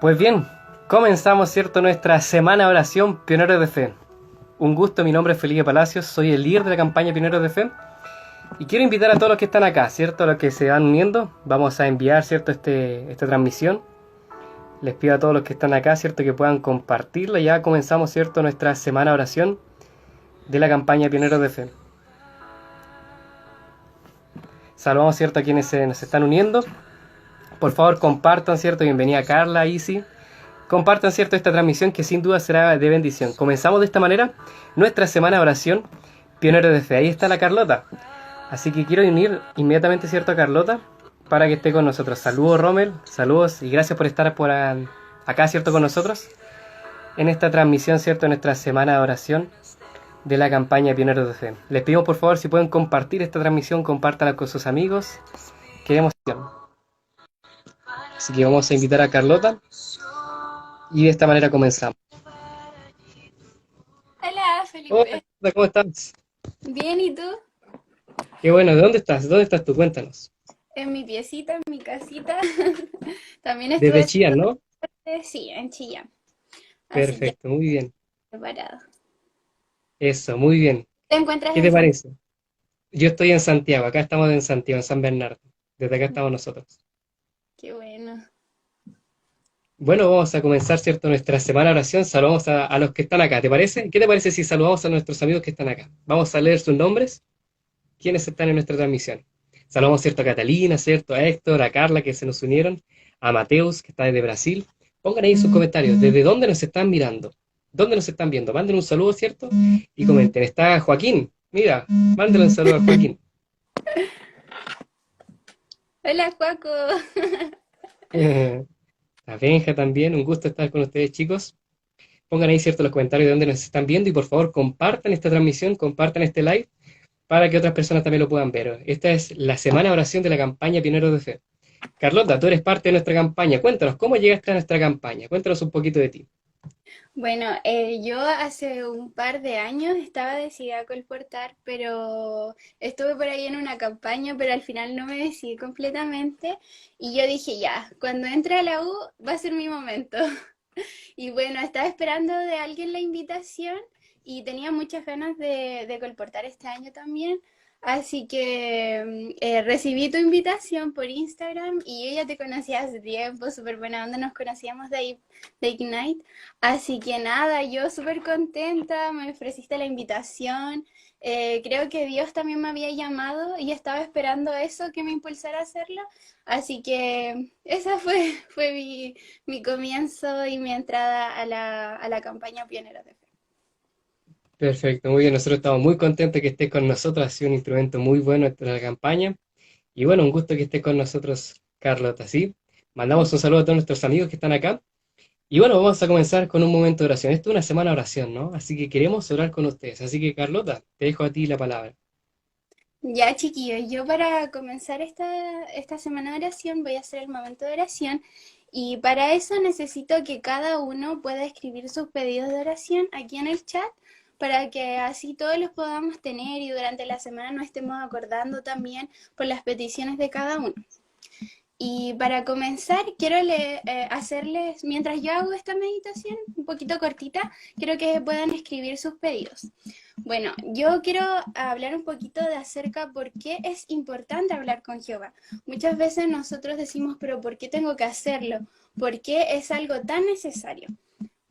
Pues bien, comenzamos, ¿cierto?, nuestra semana de oración Pioneros de Fe. Un gusto, mi nombre es Felipe Palacios, soy el líder de la campaña Pioneros de Fe. Y quiero invitar a todos los que están acá, ¿cierto?, a los que se van uniendo. Vamos a enviar, ¿cierto?, esta transmisión. Les pido a todos los que están acá, ¿cierto?, que puedan compartirla. Ya comenzamos, ¿cierto?, nuestra semana de oración de la campaña Pioneros de Fe. Saludamos, ¿cierto?, a quienes nos están uniendo. Por favor, compartan, ¿cierto? Bienvenida Carla, Isi. Compartan, ¿cierto?, esta transmisión que sin duda será de bendición. Comenzamos de esta manera nuestra semana de oración Pioneros de Fe. Ahí está la Carlota. Así que quiero unir inmediatamente, ¿cierto?, a Carlota para que esté con nosotros. Saludos, Rommel. Saludos y gracias por estar acá, ¿cierto?, con nosotros en esta transmisión, ¿cierto?, de nuestra semana de oración de la campaña Pioneros de Fe. Les pedimos, por favor, si pueden compartir esta transmisión, compártanla con sus amigos. Queremos. Así que vamos a invitar a Carlota y de esta manera comenzamos. Hola, Hola, Felipe. Carlota, ¿cómo estás? Bien, ¿y tú? Qué bueno, ¿de dónde estás? ¿Dónde estás tú? Cuéntanos. En mi piecita, en mi casita. También estuve Desde Chillán, haciendo ¿no? deporte, sí, en Chillán. Así que Perfecto, muy bien. preparado. Eso, muy bien. ¿Te encuentras ¿Qué en te Santiago? parece? Yo estoy en Santiago, acá estamos en Santiago, en San Bernardo. Desde acá estamos nosotros. Qué bueno. Bueno, vamos a comenzar, ¿cierto?, nuestra semana de oración. Saludamos a los que están acá, ¿te parece? ¿Qué te parece si saludamos a nuestros amigos que están acá? Vamos a leer sus nombres, quienes están en nuestra transmisión. Saludamos, ¿cierto?, a Catalina, ¿cierto?, a Héctor, a Carla, que se nos unieron, a Mateus, que está desde Brasil. Pongan ahí sus comentarios, ¿desde dónde nos están mirando? ¿Dónde nos están viendo? Manden un saludo, ¿cierto? Y comenten. Está Joaquín, mira, mándenle un saludo a Joaquín. Hola, Juaco. A Benja también, un gusto estar con ustedes, chicos. Pongan ahí, ¿cierto?, los comentarios de dónde nos están viendo y por favor compartan esta transmisión, compartan este live para que otras personas también lo puedan ver. Esta es la semana de oración de la campaña Pioneros de Fe. Carlota, tú eres parte de nuestra campaña. Cuéntanos, ¿cómo llegaste a nuestra campaña? Cuéntanos un poquito de ti. Bueno, yo hace un par de años estaba decidida a colportar, pero estuve por ahí en una campaña, pero al final no me decidí completamente. Y yo dije, ya, cuando entre a la U va a ser mi momento. Y bueno, estaba esperando de alguien la invitación y tenía muchas ganas de colportar este año también. Así que recibí tu invitación por Instagram y yo ya te conocía hace tiempo, súper buena onda, nos conocíamos de ahí, de Ignite. Así que nada, yo súper contenta, me ofreciste la invitación. Creo que Dios también me había llamado y estaba esperando eso que me impulsara a hacerlo. Así que esa fue mi comienzo y mi entrada a la campaña Pioneros de Fe. Perfecto, muy bien. Nosotros estamos muy contentos que estés con nosotros. Ha sido un instrumento muy bueno en la campaña. Y bueno, un gusto que estés con nosotros, Carlota. ¿Sí? Mandamos un saludo a todos nuestros amigos que están acá. Y bueno, vamos a comenzar con un momento de oración. Esto es una semana de oración, ¿no? Así que queremos orar con ustedes. Así que, Carlota, te dejo a ti la palabra. Ya, chiquillos, yo para comenzar esta semana de oración voy a hacer el momento de oración y para eso necesito que cada uno pueda escribir sus pedidos de oración aquí en el chat para que así todos los podamos tener y durante la semana nos estemos acordando también por las peticiones de cada uno. Y para comenzar, quiero hacerles, mientras yo hago esta meditación, un poquito cortita, quiero que puedan escribir sus pedidos. Bueno, yo quiero hablar un poquito de acerca por qué es importante hablar con Jehová. Muchas veces nosotros decimos, pero ¿por qué tengo que hacerlo? ¿Por qué es algo tan necesario?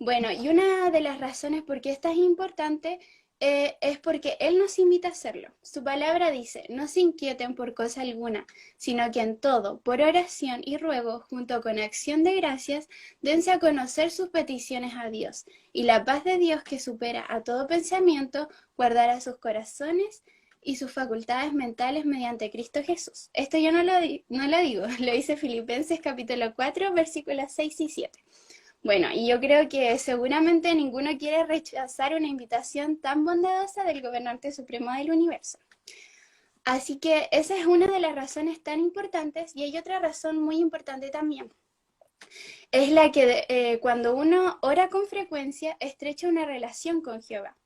Bueno, y una de las razones por qué esto es importante es porque Él nos invita a hacerlo. Su palabra dice, no se inquieten por cosa alguna, sino que en todo, por oración y ruego, junto con acción de gracias, dense a conocer sus peticiones a Dios. Y la paz de Dios que supera a todo pensamiento, guardará sus corazones y sus facultades mentales mediante Cristo Jesús. Esto yo no lo digo, lo dice Filipenses capítulo 4, versículos 6 y 7. Bueno, y yo creo que seguramente ninguno quiere rechazar una invitación tan bondadosa del gobernante supremo del universo. Así que esa es una de las razones tan importantes y hay otra razón muy importante también. Es la que cuando uno ora con frecuencia, estrecha una relación con Jehová.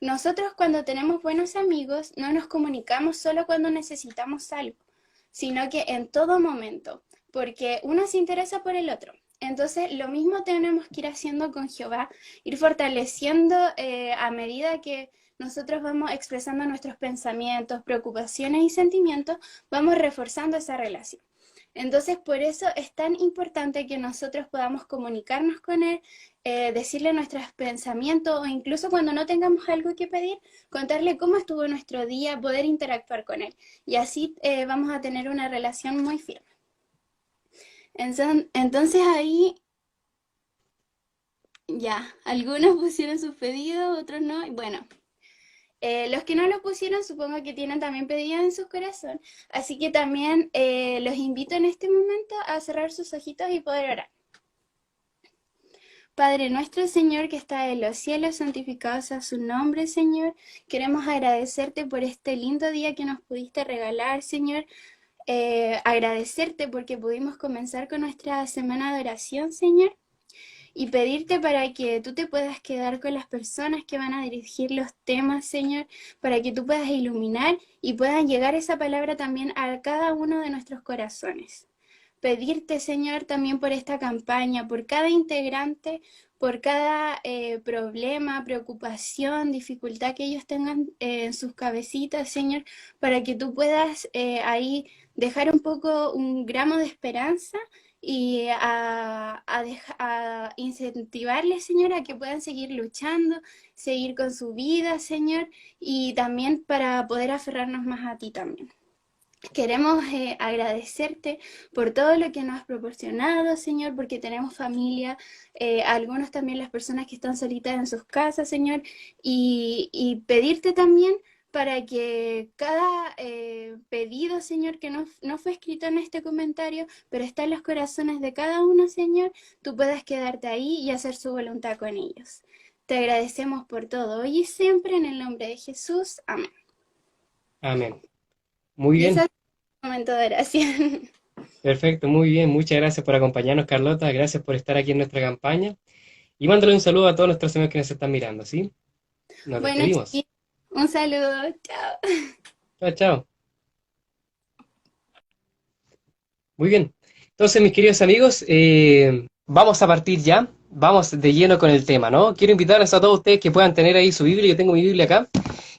Nosotros cuando tenemos buenos amigos no nos comunicamos solo cuando necesitamos algo, sino que en todo momento, porque uno se interesa por el otro. Entonces, lo mismo tenemos que ir haciendo con Jehová, ir fortaleciendo a medida que nosotros vamos expresando nuestros pensamientos, preocupaciones y sentimientos, vamos reforzando esa relación. Entonces, por eso es tan importante que nosotros podamos comunicarnos con Él, decirle nuestros pensamientos o incluso cuando no tengamos algo que pedir, contarle cómo estuvo nuestro día, poder interactuar con Él. Y así vamos a tener una relación muy firme. Entonces ahí ya, algunos pusieron sus pedidos, otros no. Y bueno, los que no lo pusieron supongo que tienen también pedidos en sus corazones. Así que también los invito en este momento a cerrar sus ojitos y poder orar. Padre nuestro, Señor, que está en los cielos, santificado sea su nombre, Señor. Queremos agradecerte por este lindo día que nos pudiste regalar, Señor. Agradecerte porque pudimos comenzar con nuestra semana de oración, Señor. Y pedirte para que tú te puedas quedar con las personas que van a dirigir los temas, Señor, para que tú puedas iluminar y puedan llegar esa palabra también a cada uno de nuestros corazones. Pedirte, Señor, también por esta campaña, por cada integrante, por cada problema, preocupación, dificultad que ellos tengan en sus cabecitas, Señor, para que tú puedas ahí dejar un poco, un gramo de esperanza y a incentivarles, Señor, a que puedan seguir luchando, seguir con su vida, Señor, y también para poder aferrarnos más a ti también. Queremos agradecerte por todo lo que nos has proporcionado, Señor, porque tenemos familia, algunos también las personas que están solitas en sus casas, Señor, y pedirte también para que cada pedido, Señor, que no fue escrito en este comentario, pero está en los corazones de cada uno, Señor, tú puedas quedarte ahí y hacer su voluntad con ellos. Te agradecemos por todo, hoy y siempre, en el nombre de Jesús. Amén. Amén. Muy Y ese bien, es el momento de oración. perfecto, muy bien. Muchas gracias por acompañarnos, Carlota. Gracias por estar aquí en nuestra campaña. Y mándale un saludo a todos nuestros amigos que nos están mirando, ¿sí? Nos Bueno, despedimos. chiquillos, un saludo, chao. Chao, chao. Muy bien. Entonces, mis queridos amigos, vamos a partir ya. Vamos de lleno con el tema, ¿no? Quiero invitarles a todos ustedes que puedan tener ahí su Biblia. Yo tengo mi Biblia acá.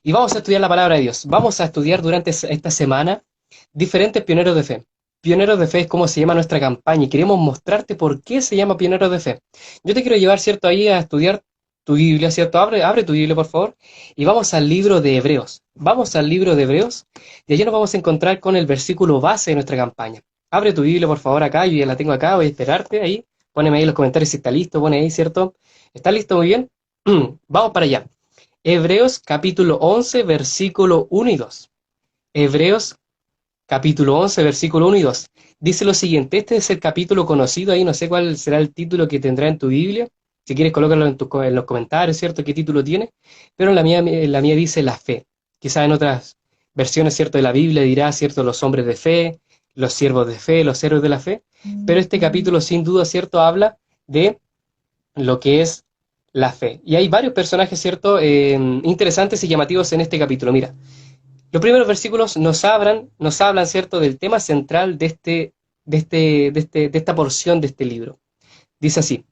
Y vamos a estudiar la palabra de Dios. Vamos a estudiar durante esta semana diferentes pioneros de fe. Pioneros de fe es como se llama nuestra campaña y queremos mostrarte por qué se llama pioneros de fe. Yo te quiero llevar, ¿cierto?, ahí a estudiar tu Biblia, ¿cierto? Abre tu Biblia, por favor, y vamos al libro de Hebreos. Vamos al libro de Hebreos y allí nos vamos a encontrar con el versículo base de nuestra campaña. Abre tu Biblia, por favor, acá. Yo ya la tengo acá, voy a esperarte ahí. Póneme ahí en los comentarios si está listo, pone ahí, ¿cierto? ¿Está listo? Muy bien. Vamos para allá. Hebreos capítulo 11, versículo 1 y 2. Hebreos capítulo 11, versículo 1 y 2. Dice lo siguiente, este es el capítulo conocido ahí, no sé cuál será el título que tendrá en tu Biblia. Si quieres, colócalo en los comentarios, ¿cierto? ¿Qué título tiene? Pero la mía dice la fe. Quizás en otras versiones, ¿cierto?, de la Biblia dirá, ¿cierto?, los hombres de fe, los siervos de fe, los héroes de la fe. Pero este capítulo, sin duda, ¿cierto?, habla de lo que es la fe. Y hay varios personajes, ¿cierto?, interesantes y llamativos en este capítulo. Mira, los primeros versículos nos hablan, ¿cierto?, del tema central de esta porción de este libro. Dice así,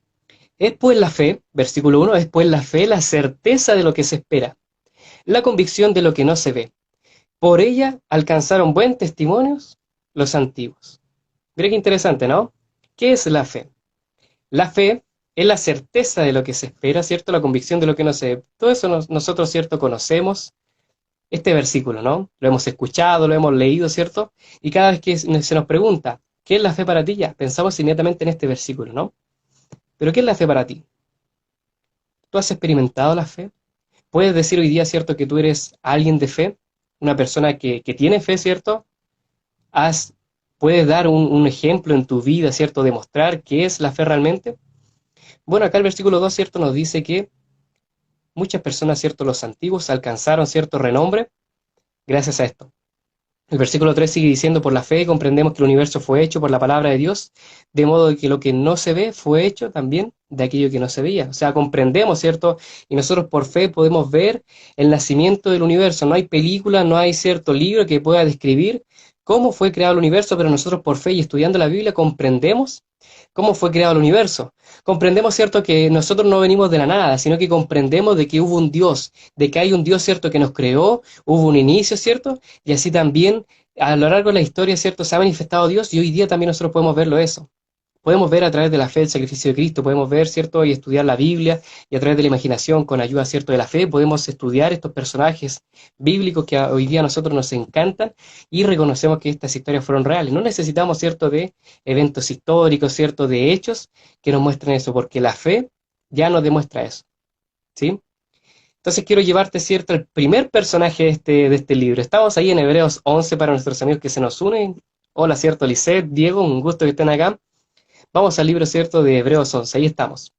es pues la fe, versículo 1, es pues la fe la certeza de lo que se espera, la convicción de lo que no se ve. Por ella alcanzaron buen testimonios los antiguos. Mira qué interesante, ¿no? ¿Qué es la fe? La fe es la certeza de lo que se espera, ¿cierto? La convicción de lo que no se ve. Todo eso nosotros, ¿cierto?, conocemos este versículo, ¿no? Lo hemos escuchado, lo hemos leído, ¿cierto? Y cada vez que se nos pregunta, ¿qué es la fe para ti? Ya, pensamos inmediatamente en este versículo, ¿no? Pero ¿qué es la fe para ti? ¿Tú has experimentado la fe? ¿Puedes decir hoy día, ¿cierto?, que tú eres alguien de fe? Una persona que tiene fe, ¿cierto? ¿Puedes dar un ejemplo en tu vida, ¿cierto?, demostrar qué es la fe realmente? Bueno, acá el versículo 2, ¿cierto?, nos dice que muchas personas, ¿cierto?, los antiguos alcanzaron cierto renombre gracias a esto. El versículo 3 sigue diciendo, por la fe comprendemos que el universo fue hecho por la palabra de Dios, de modo que lo que no se ve fue hecho también de aquello que no se veía. O sea, comprendemos, ¿cierto? Y nosotros por fe podemos ver el nacimiento del universo. No hay película, no hay cierto libro que pueda describir cómo fue creado el universo, pero nosotros por fe y estudiando la Biblia comprendemos ¿Cómo fue creado el universo? Comprendemos, ¿cierto?, que nosotros no venimos de la nada, sino que comprendemos de que hubo un Dios, de que hay un Dios, ¿cierto?, que nos creó, hubo un inicio, ¿cierto? Y así también a lo largo de la historia, ¿cierto?, se ha manifestado Dios y hoy día también nosotros podemos verlo eso. Podemos ver a través de la fe el sacrificio de Cristo, podemos ver, ¿cierto?, y estudiar la Biblia, y a través de la imaginación, con ayuda, ¿cierto?, de la fe, podemos estudiar estos personajes bíblicos que hoy día a nosotros nos encantan y reconocemos que estas historias fueron reales. No necesitamos, ¿cierto?, de eventos históricos, ¿cierto?, de hechos que nos muestren eso, porque la fe ya nos demuestra eso, ¿sí? Entonces quiero llevarte, ¿cierto?, al primer personaje de este libro. Estamos ahí en Hebreos 11 para nuestros amigos que se nos unen. Hola, ¿cierto?, Lisette, Diego, un gusto que estén acá. Vamos al libro, ¿cierto?, de Hebreos 11, ahí estamos.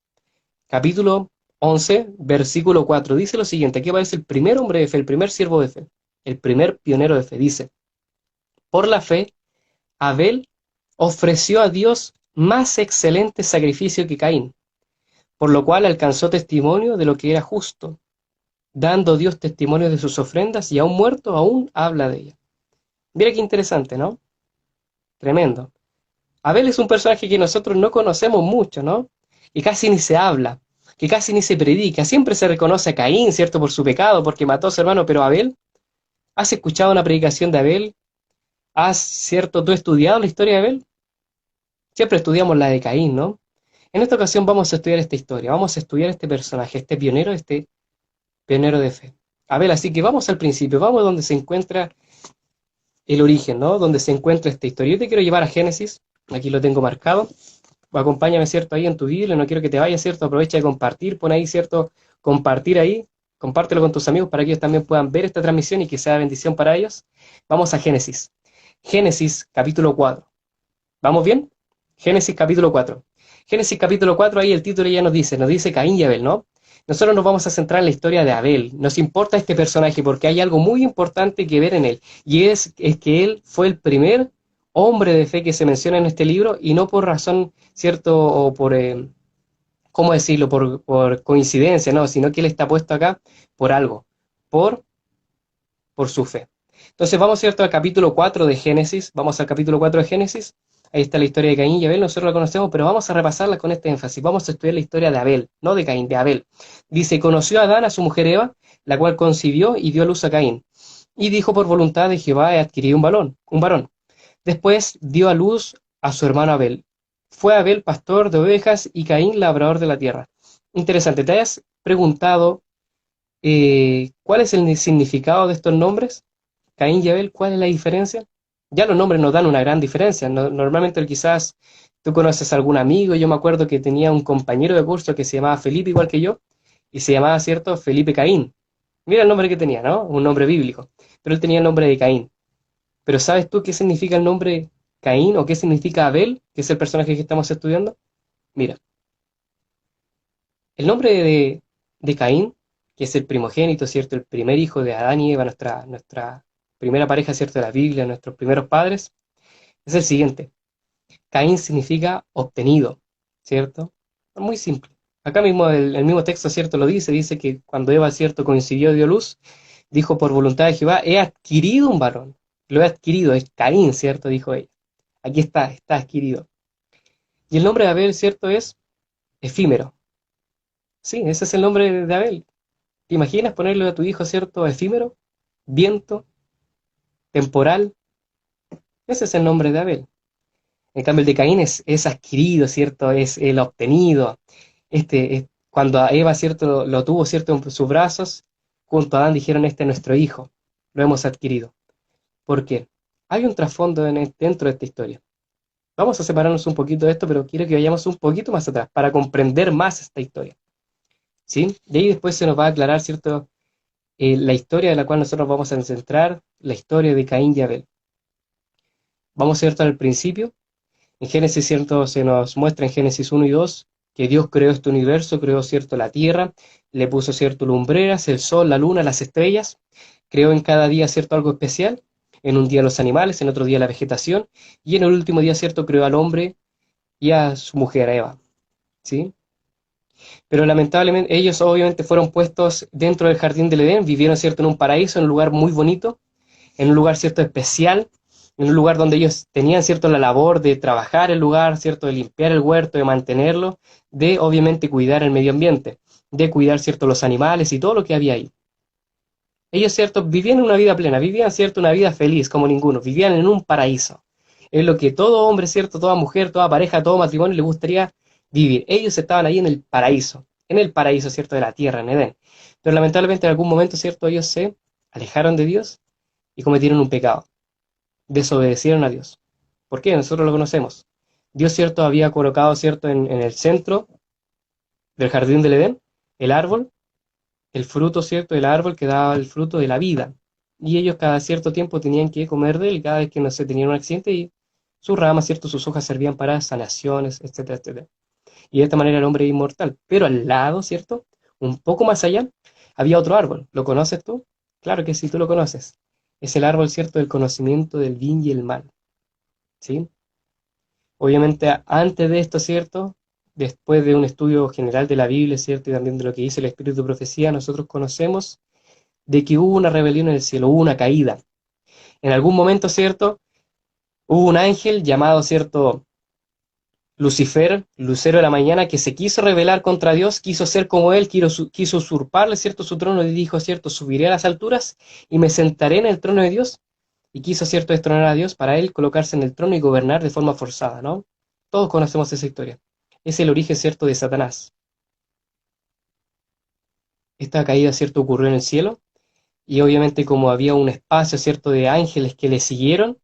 Capítulo 11, versículo 4, dice lo siguiente, aquí aparece el primer hombre de fe, el primer siervo de fe, el primer pionero de fe, dice, por la fe, Abel ofreció a Dios más excelente sacrificio que Caín, por lo cual alcanzó testimonio de lo que era justo, dando Dios testimonio de sus ofrendas y aún muerto, aún habla de ella. Mira qué interesante, ¿no? Tremendo. Abel es un personaje que nosotros no conocemos mucho, ¿no? Y casi ni se habla, que casi ni se predica. Siempre se reconoce a Caín, ¿cierto?, por su pecado, porque mató a su hermano, pero Abel, ¿has escuchado una predicación de Abel? ¿Has, cierto, tú estudiado la historia de Abel? Siempre estudiamos la de Caín, ¿no? En esta ocasión vamos a estudiar esta historia, vamos a estudiar este personaje, este pionero de fe. Abel, así que vamos al principio, vamos donde se encuentra el origen, ¿no? Donde se encuentra esta historia. Yo te quiero llevar a Génesis, aquí lo tengo marcado. Acompáñame, ¿cierto?, ahí en tu Biblia, no quiero que te vayas, ¿cierto? Aprovecha de compartir, pon ahí, ¿cierto?, compartir ahí, compártelo con tus amigos para que ellos también puedan ver esta transmisión y que sea bendición para ellos. Vamos a Génesis. Génesis capítulo 4. ¿Vamos bien? Génesis capítulo 4. Génesis capítulo 4, ahí el título ya nos dice Caín y Abel, ¿no? Nosotros nos vamos a centrar en la historia de Abel. Nos importa este personaje porque hay algo muy importante que ver en él, y es que él fue el primer hombre de fe que se menciona en este libro, y no por razón, ¿cierto?, o por, ¿cómo decirlo?, por coincidencia, no, sino que él está puesto acá por algo, por, por su fe. Entonces vamos, ¿cierto?, al capítulo 4 de Génesis, vamos al capítulo 4 de Génesis, ahí está la historia de Caín y Abel, nosotros la conocemos, pero vamos a repasarla con este énfasis, vamos a estudiar la historia de Abel, no de Caín, de Abel. Dice, conoció a Adán, a su mujer Eva, la cual concibió y dio a luz a Caín, y dijo, por voluntad de Jehová he adquirido un varón. Después dio a luz a su hermano Abel. Fue Abel pastor de ovejas y Caín labrador de la tierra. Interesante, ¿te has preguntado cuál es el significado de estos nombres? Caín y Abel, ¿cuál es la diferencia? Ya los nombres nos dan una gran diferencia. Normalmente quizás tú conoces a algún amigo, yo me acuerdo que tenía un compañero de curso que se llamaba Felipe, igual que yo, y se llamaba, ¿cierto?, Felipe Caín. Mira el nombre que tenía, ¿no? Un nombre bíblico. Pero él tenía el nombre de Caín. Pero ¿sabes tú qué significa el nombre Caín o qué significa Abel, que es el personaje que estamos estudiando? Mira, el nombre de Caín, que es el primogénito, ¿cierto? El primer hijo de Adán y Eva, nuestra primera pareja, ¿cierto?, de la Biblia, nuestros primeros padres, es el siguiente. Caín significa obtenido, ¿cierto? Muy simple. Acá mismo el mismo texto, ¿cierto?, lo dice que cuando Eva, ¿cierto?, coincidió, dio luz, dijo, por voluntad de Jehová, he adquirido un varón. Lo he adquirido, es Caín, ¿cierto?, dijo ella. Aquí está adquirido. Y el nombre de Abel, ¿cierto?, es efímero. Sí, ese es el nombre de Abel. ¿Te imaginas ponerle a tu hijo, ¿cierto?, efímero, viento, temporal? Ese es el nombre de Abel. En cambio, el de Caín es adquirido, ¿cierto?, es el obtenido. Cuando a Eva, ¿cierto?, lo tuvo, ¿cierto?, en sus brazos, junto a Adán dijeron, este es nuestro hijo, lo hemos adquirido. ¿Por qué? Hay un trasfondo dentro de esta historia. Vamos a separarnos un poquito de esto, pero quiero que vayamos un poquito más atrás para comprender más esta historia, ¿sí? Y ahí después se nos va a aclarar, ¿cierto?, la historia de la cual nosotros vamos a centrar, la historia de Caín y Abel. Vamos, ¿cierto?, al principio. En Génesis, ¿cierto?, se nos muestra en Génesis 1 y 2 que Dios creó este universo, creó, ¿cierto?, la tierra, le puso, ¿cierto?, lumbreras, el sol, la luna, las estrellas, creó en cada día, ¿cierto?, algo especial. En un día los animales, en otro día la vegetación, y en el último día, ¿cierto?, creó al hombre y a su mujer, a Eva, ¿sí? Pero lamentablemente ellos obviamente fueron puestos dentro del jardín del Edén, vivieron, ¿cierto?, en un paraíso, en un lugar muy bonito, en un lugar, ¿cierto?, especial, en un lugar donde ellos tenían, ¿cierto?, la labor de trabajar el lugar, ¿cierto?, de limpiar el huerto, de mantenerlo, de obviamente cuidar el medio ambiente, de cuidar, ¿cierto?, los animales y todo lo que había ahí. Ellos, ¿cierto?, vivían una vida plena, vivían, ¿cierto?, una vida feliz como ninguno, vivían en un paraíso. Es lo que todo hombre, ¿cierto?, toda mujer, toda pareja, todo matrimonio le gustaría vivir. Ellos estaban ahí en el paraíso, ¿cierto?, de la tierra, en Edén. Pero lamentablemente en algún momento, ¿cierto?, ellos se alejaron de Dios y cometieron un pecado, desobedecieron a Dios. ¿Por qué? Nosotros lo conocemos. Dios, ¿cierto?, había colocado, ¿cierto?, en el centro del jardín del Edén, el árbol, el fruto, ¿cierto?, del árbol que daba el fruto de la vida. Y ellos cada cierto tiempo tenían que comer de él cada vez que no se tenían un accidente y sus ramas, ¿cierto?, sus hojas servían para sanaciones, etcétera, etcétera. Y de esta manera el hombre es inmortal. Pero al lado, ¿cierto?, un poco más allá, había otro árbol. ¿Lo conoces tú? Claro que sí, tú lo conoces. Es el árbol, ¿cierto?, del conocimiento del bien y el mal. ¿Sí? Obviamente, antes de esto, ¿cierto? Después de un estudio general de la Biblia, ¿cierto? Y también de lo que dice el Espíritu de Profecía, nosotros conocemos de que hubo una rebelión en el cielo, hubo una caída. En algún momento, ¿cierto? Hubo un ángel llamado, ¿cierto?, Lucifer, lucero de la mañana, que se quiso rebelar contra Dios, quiso ser como él, quiso usurparle, ¿cierto?, su trono, y dijo, ¿cierto?, subiré a las alturas y me sentaré en el trono de Dios, y quiso, ¿cierto?, destronar a Dios para él colocarse en el trono y gobernar de forma forzada, ¿no? Todos conocemos esa historia. Es el origen, ¿cierto?, de Satanás. Esta caída, ¿cierto?, ocurrió en el cielo, y obviamente como había un espacio, ¿cierto?, de ángeles que le siguieron,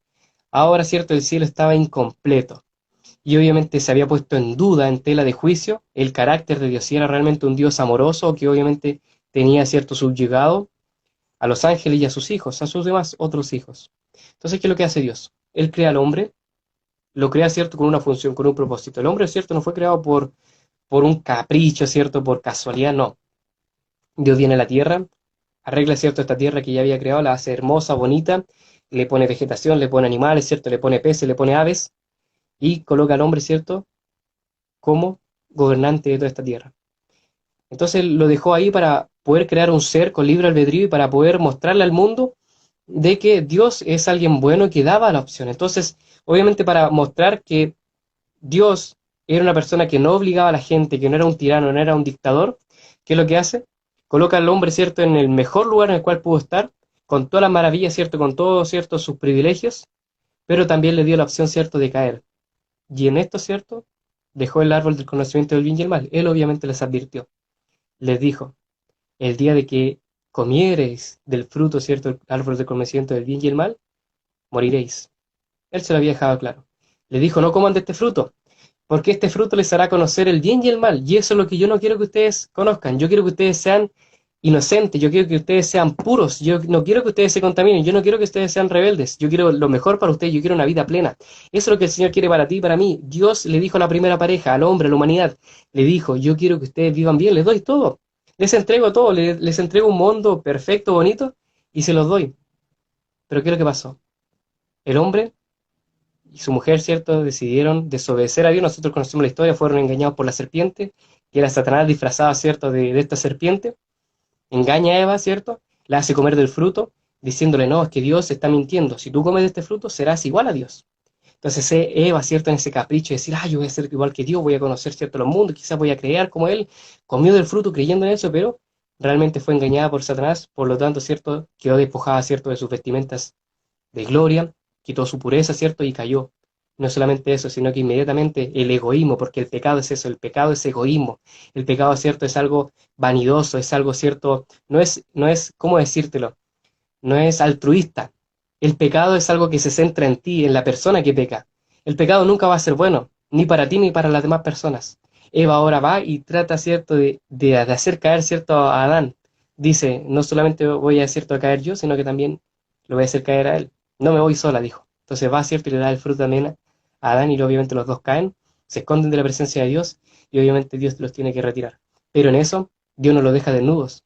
ahora, ¿cierto?, el cielo estaba incompleto. Y obviamente se había puesto en duda, en tela de juicio, el carácter de Dios, si era realmente un Dios amoroso que obviamente tenía cierto subyugado a los ángeles y a sus hijos, a sus demás otros hijos. Entonces, ¿qué es lo que hace Dios? Él crea al hombre, lo crea, ¿cierto?, con una función, con un propósito. El hombre, ¿cierto?, no fue creado por un capricho, ¿cierto?, por casualidad, no. Dios viene a la tierra, arregla, ¿cierto?, esta tierra que ya había creado, la hace hermosa, bonita, le pone vegetación, le pone animales, ¿cierto?, le pone peces, le pone aves, y coloca al hombre, ¿cierto?, como gobernante de toda esta tierra. Entonces lo dejó ahí para poder crear un ser con libre albedrío y para poder mostrarle al mundo de que Dios es alguien bueno que daba la opción. Entonces, obviamente para mostrar que Dios era una persona que no obligaba a la gente, que no era un tirano, no era un dictador, ¿qué es lo que hace? Coloca al hombre, ¿cierto?, en el mejor lugar en el cual pudo estar, con todas las maravillas, ¿cierto?, con todos, ¿cierto?, sus privilegios, pero también le dio la opción, ¿cierto?, de caer. Y en esto, ¿cierto?, dejó el árbol del conocimiento del bien y el mal. Él obviamente les advirtió, les dijo, el día de que comiereis del fruto, ¿cierto?, el árbol del conocimiento del bien y el mal, moriréis. Él se lo había dejado claro. Le dijo, no coman de este fruto, porque este fruto les hará conocer el bien y el mal, y eso es lo que yo no quiero que ustedes conozcan. Yo quiero que ustedes sean inocentes, yo quiero que ustedes sean puros, yo no quiero que ustedes se contaminen, yo no quiero que ustedes sean rebeldes, yo quiero lo mejor para ustedes, yo quiero una vida plena. Eso es lo que el Señor quiere para ti y para mí. Dios le dijo a la primera pareja, al hombre, a la humanidad, le dijo, yo quiero que ustedes vivan bien, les doy todo, les entrego todo, les entrego un mundo perfecto, bonito, y se los doy. Pero ¿qué es lo que pasó? El hombre y su mujer, ¿cierto?, decidieron desobedecer a Dios. Nosotros conocemos la historia, fueron engañados por la serpiente, que era Satanás disfrazado, ¿cierto?, de esta serpiente. Engaña a Eva, ¿cierto?, la hace comer del fruto, diciéndole, no, es que Dios está mintiendo, si tú comes de este fruto serás igual a Dios. Entonces Eva, ¿cierto?, en ese capricho de decir, yo voy a ser igual que Dios, voy a conocer, ¿cierto?, los mundos, quizás voy a crear como Él, comió del fruto creyendo en eso, pero realmente fue engañada por Satanás, por lo tanto, ¿cierto?, quedó despojada, ¿cierto?, de sus vestimentas de gloria, quitó su pureza, ¿cierto?, y cayó. No solamente eso, sino que inmediatamente el egoísmo, porque el pecado es eso, el pecado es egoísmo, el pecado, ¿cierto?, es algo vanidoso, es algo, ¿cierto?, no es, ¿cómo decírtelo?, no es altruista. El pecado es algo que se centra en ti, en la persona que peca. El pecado nunca va a ser bueno, ni para ti ni para las demás personas. Eva ahora va y trata, ¿cierto?, de hacer caer, ¿cierto?, a Adán. Dice, no solamente voy a, ¿cierto?, a caer yo, sino que también lo voy a hacer caer a él. No me voy sola, dijo. Entonces va, ¿cierto?, y le da el fruto también a Adán, y obviamente los dos caen, se esconden de la presencia de Dios, y obviamente Dios los tiene que retirar. Pero en eso, Dios no los deja desnudos.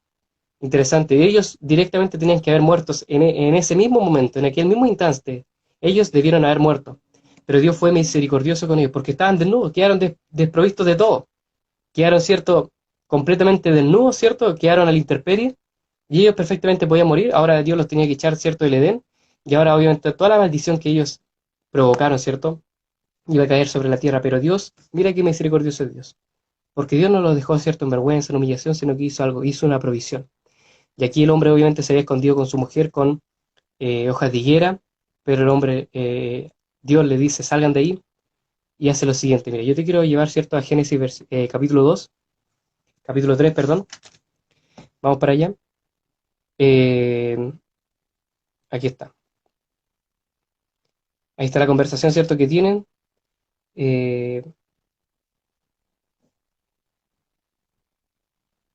Interesante, ellos directamente tenían que haber muerto en ese mismo momento, en aquel mismo instante. Ellos debieron haber muerto, pero Dios fue misericordioso con ellos, porque estaban desnudos, quedaron desprovistos de todo, quedaron, ¿cierto?, completamente desnudos, ¿cierto?, quedaron a la intemperie, y ellos perfectamente podían morir. Ahora Dios los tenía que echar, ¿cierto?, del Edén, y ahora obviamente toda la maldición que ellos provocaron, ¿cierto? Iba a caer sobre la tierra, pero Dios, mira qué misericordioso es Dios. Porque Dios no los dejó, ¿cierto?, en vergüenza, en humillación, sino que hizo algo, hizo una provisión. Y aquí el hombre obviamente se había escondido con su mujer con hojas de higuera, pero el hombre, Dios le dice, salgan de ahí, y hace lo siguiente. Mira, yo te quiero llevar, ¿cierto?, a Génesis capítulo 2, capítulo 3, perdón. Vamos para allá. Eh, Aquí está. Ahí está la conversación, ¿cierto?, que tienen. Eh,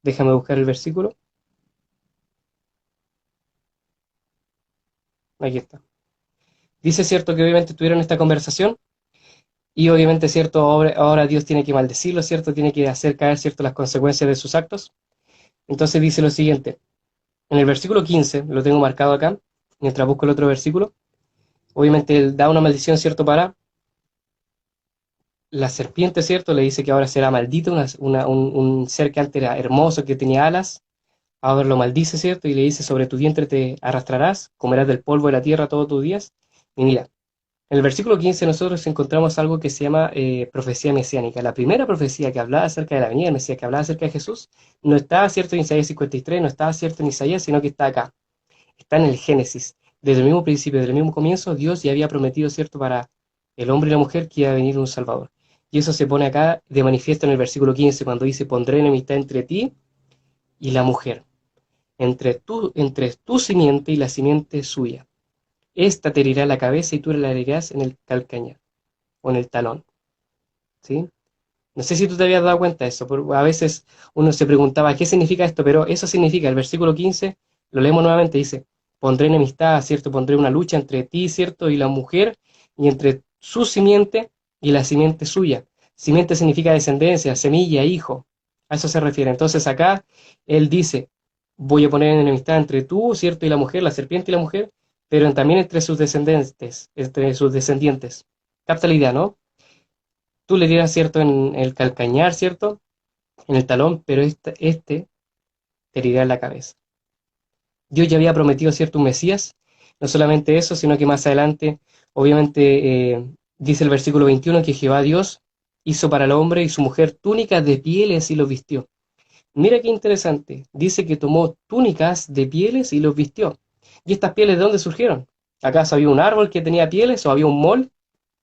Déjame buscar el versículo. Aquí está. Dice, ¿cierto?, que obviamente tuvieron esta conversación y obviamente, ¿cierto?, ahora Dios tiene que maldecirlo, ¿cierto?, tiene que hacer caer, ¿cierto?, las consecuencias de sus actos. Entonces dice lo siguiente. En el versículo 15, lo tengo marcado acá, mientras busco el otro versículo. Obviamente él da una maldición, ¿cierto?, para la serpiente, ¿cierto? Le dice que ahora será maldito, un ser que antes era hermoso, que tenía alas, ahora lo maldice, ¿cierto? Y le dice, sobre tu vientre te arrastrarás, comerás del polvo de la tierra todos tus días. Y mira, en el versículo 15 nosotros encontramos algo que se llama profecía mesiánica. La primera profecía que hablaba acerca de la venida del Mesías, que hablaba acerca de Jesús, no está, ¿cierto?, en Isaías 53, no está, ¿cierto?, en Isaías, sino que está acá, está en el Génesis. Desde el mismo principio, desde el mismo comienzo, Dios ya había prometido, ¿cierto?, para el hombre y la mujer que iba a venir un Salvador. Y eso se pone acá de manifiesto en el versículo 15, cuando dice, pondré enemistad entre ti y la mujer, entre tu simiente y la simiente suya. Esta te herirá la cabeza y tú la herirás en el calcañar o en el talón. ¿Sí? No sé si tú te habías dado cuenta de eso, a veces uno se preguntaba qué significa esto, pero eso significa, el versículo 15, lo leemos nuevamente, dice, pondré enemistad, ¿cierto? Pondré una lucha entre ti, ¿cierto?, y la mujer, y entre su simiente y la simiente suya. Simiente significa descendencia, semilla, hijo. A eso se refiere. Entonces acá él dice, voy a poner enemistad entre tú, ¿cierto?, y la mujer, la serpiente y la mujer, pero también entre sus descendientes, entre sus descendientes. Capta la idea, ¿no? Tú le dieras, ¿cierto?, en el calcañar, ¿cierto?, en el talón, pero este te herirá en la cabeza. Dios ya había prometido, ¿cierto?, un Mesías, no solamente eso, sino que más adelante, obviamente, dice el versículo 21 que Jehová Dios hizo para el hombre y su mujer túnicas de pieles y los vistió. Mira qué interesante, dice que tomó túnicas de pieles y los vistió. ¿Y estas pieles de dónde surgieron? ¿Acaso había un árbol que tenía pieles o había un mol?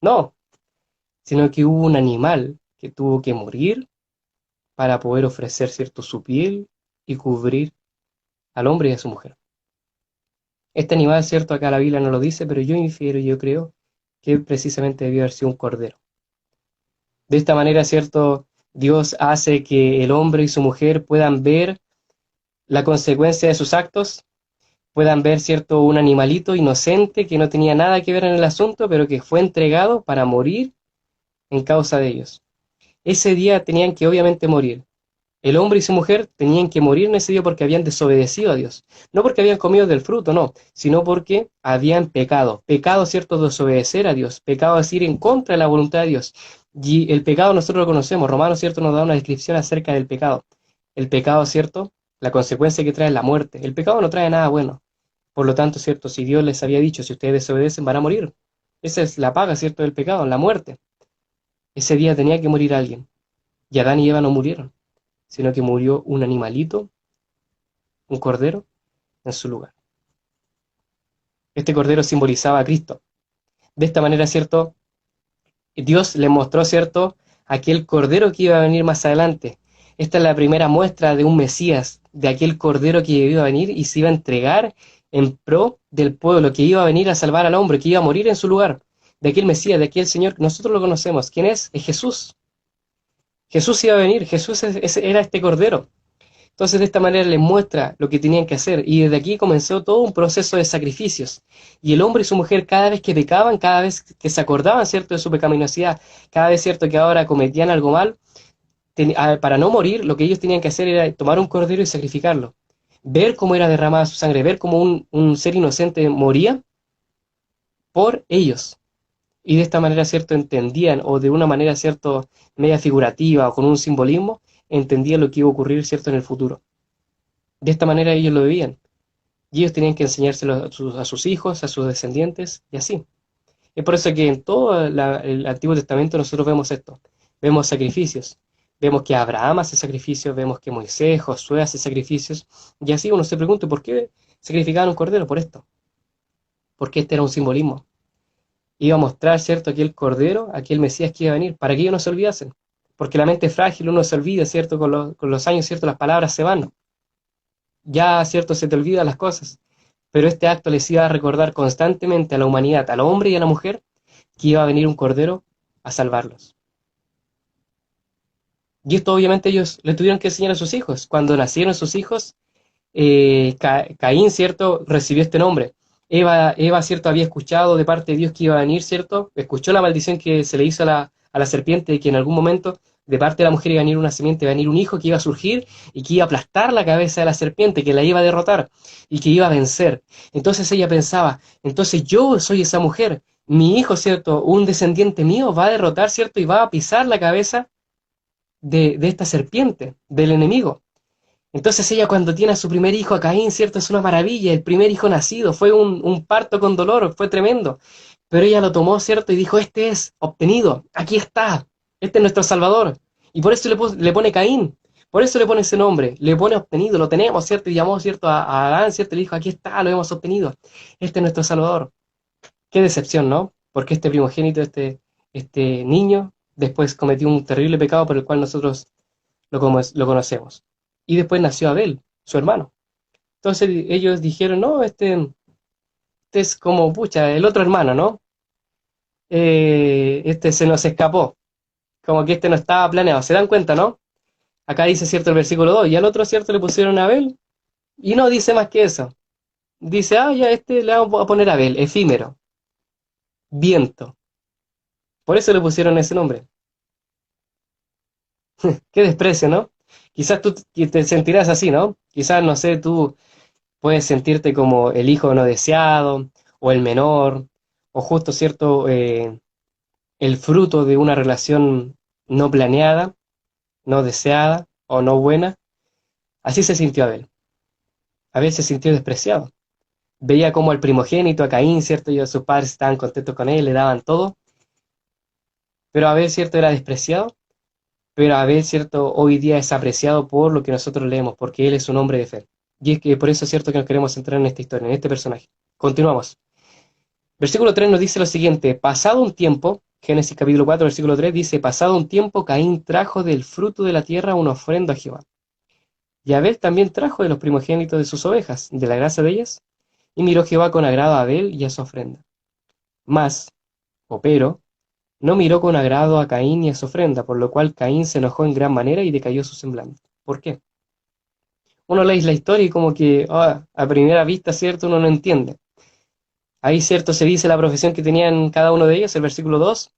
No, sino que hubo un animal que tuvo que morir para poder ofrecer, ¿cierto?, su piel y cubrir al hombre y a su mujer. Este animal, ¿cierto?, acá la Biblia no lo dice, pero yo infiero, yo creo que precisamente debió haber sido un cordero. De esta manera, ¿cierto?, Dios hace que el hombre y su mujer puedan ver la consecuencia de sus actos, puedan ver, ¿cierto?, un animalito inocente que no tenía nada que ver en el asunto, pero que fue entregado para morir en causa de ellos. Ese día tenían que obviamente morir. El hombre y su mujer tenían que morir en ese día porque habían desobedecido a Dios. No porque habían comido del fruto, no, sino porque habían pecado. Pecado, ¿cierto?, de desobedecer a Dios. Pecado es ir en contra de la voluntad de Dios. Y el pecado nosotros lo conocemos. Romanos, ¿cierto?, nos da una descripción acerca del pecado. El pecado, ¿cierto?, la consecuencia que trae es la muerte. El pecado no trae nada bueno. Por lo tanto, ¿cierto?, si Dios les había dicho, si ustedes desobedecen, van a morir. Esa es la paga, ¿cierto?, del pecado, la muerte. Ese día tenía que morir alguien. Y Adán y Eva no murieron, sino que murió un animalito, un cordero, en su lugar. Este cordero simbolizaba a Cristo. De esta manera, ¿cierto?, Dios le mostró, ¿cierto?, aquel cordero que iba a venir más adelante. Esta es la primera muestra de un Mesías, de aquel cordero que iba a venir y se iba a entregar en pro del pueblo, que iba a venir a salvar al hombre, que iba a morir en su lugar. De aquel Mesías, de aquel Señor que nosotros lo conocemos. ¿Quién es? Es Jesús. Jesús iba a venir, Jesús era este cordero. Entonces de esta manera les muestra lo que tenían que hacer y desde aquí comenzó todo un proceso de sacrificios. Y el hombre y su mujer cada vez que pecaban, cada vez que se acordaban, ¿cierto?, de su pecaminosidad, cada vez, ¿cierto?, que ahora cometían algo mal, para no morir, lo que ellos tenían que hacer era tomar un cordero y sacrificarlo. Ver cómo era derramada su sangre, ver cómo un ser inocente moría por ellos. Y de esta manera, ¿cierto?, entendían, o de una manera, ¿cierto?, media figurativa o con un simbolismo, entendían lo que iba a ocurrir, ¿cierto?, en el futuro. De esta manera ellos lo vivían. Y ellos tenían que enseñárselo a sus hijos, a sus descendientes, y así. Es por eso que en todo el Antiguo Testamento nosotros vemos esto. Vemos sacrificios. Vemos que Abraham hace sacrificios, vemos que Moisés, Josué hace sacrificios. Y así uno se pregunta, ¿por qué sacrificaban un cordero? Por esto. Porque este era un simbolismo. Iba a mostrar, ¿cierto?, aquel cordero, aquel Mesías que iba a venir, para que ellos no se olvidasen. Porque la mente es frágil, uno se olvida, ¿cierto? Con los años, ¿cierto? Las palabras se van. Ya, ¿cierto? Se te olvidan las cosas. Pero este acto les iba a recordar constantemente a la humanidad, al hombre y a la mujer, que iba a venir un cordero a salvarlos. Y esto obviamente ellos le tuvieron que enseñar a sus hijos. Cuando nacieron sus hijos, Caín, ¿cierto?, recibió este nombre. Eva, ¿cierto?, había escuchado de parte de Dios que iba a venir, ¿cierto? Escuchó la maldición que se le hizo a la serpiente, de que en algún momento de parte de la mujer iba a venir una simiente, iba a venir un hijo que iba a surgir y que iba a aplastar la cabeza de la serpiente, que la iba a derrotar y que iba a vencer. Entonces ella pensaba, entonces yo soy esa mujer, mi hijo, ¿cierto?, un descendiente mío va a derrotar, ¿cierto?, y va a pisar la cabeza de esta serpiente, del enemigo. Entonces ella cuando tiene a su primer hijo, a Caín, ¿cierto? Es una maravilla, el primer hijo nacido, fue un parto con dolor, fue tremendo. Pero ella lo tomó, ¿cierto? Y dijo, este es obtenido, aquí está, este es nuestro Salvador. Y por eso le pone Caín, por eso le pone ese nombre, le pone obtenido, lo tenemos, ¿cierto? Y llamó, ¿cierto? A Adán, ¿cierto? Y le dijo, aquí está, lo hemos obtenido, este es nuestro Salvador. Qué decepción, ¿no? Porque este primogénito, este niño, después cometió un terrible pecado por el cual nosotros lo conocemos. Y después nació Abel, su hermano. Entonces ellos dijeron, no, este es como, pucha, el otro hermano, ¿no? Este se nos escapó, como que este no estaba planeado. ¿Se dan cuenta, no? Acá dice, cierto, el versículo 2 y al otro, cierto, le pusieron Abel, y no dice más que eso. Dice, ya este le vamos a poner Abel, efímero, viento. Por eso le pusieron ese nombre. Qué desprecio, ¿no? Quizás tú te sentirás así, ¿no? Quizás, no sé, tú puedes sentirte como el hijo no deseado, o el menor, o justo, ¿cierto? El fruto de una relación no planeada, no deseada o no buena. Así se sintió Abel. Abel se sintió despreciado. Veía como al primogénito, a Caín, ¿cierto? Y sus padres estaban contentos con él, le daban todo. Pero Abel, ¿cierto? Era despreciado. Pero Abel, ¿cierto? Hoy día es apreciado por lo que nosotros leemos, porque él es un hombre de fe. Y es que por eso es cierto que nos queremos centrar en esta historia, en este personaje. Continuamos. Versículo 3 nos dice lo siguiente, pasado un tiempo, Génesis capítulo 4, versículo 3 dice, pasado un tiempo, Caín trajo del fruto de la tierra una ofrenda a Jehová. Y Abel también trajo de los primogénitos de sus ovejas, de la grasa de ellas, y miró Jehová con agrado a Abel y a su ofrenda. Mas, o pero, no miró con agrado a Caín y a su ofrenda, por lo cual Caín se enojó en gran manera y decayó su semblante. ¿Por qué? Uno lee la historia y como que a primera vista, ¿cierto? Uno no entiende. Ahí, ¿cierto? Se dice la profesión que tenían cada uno de ellos, el versículo 2.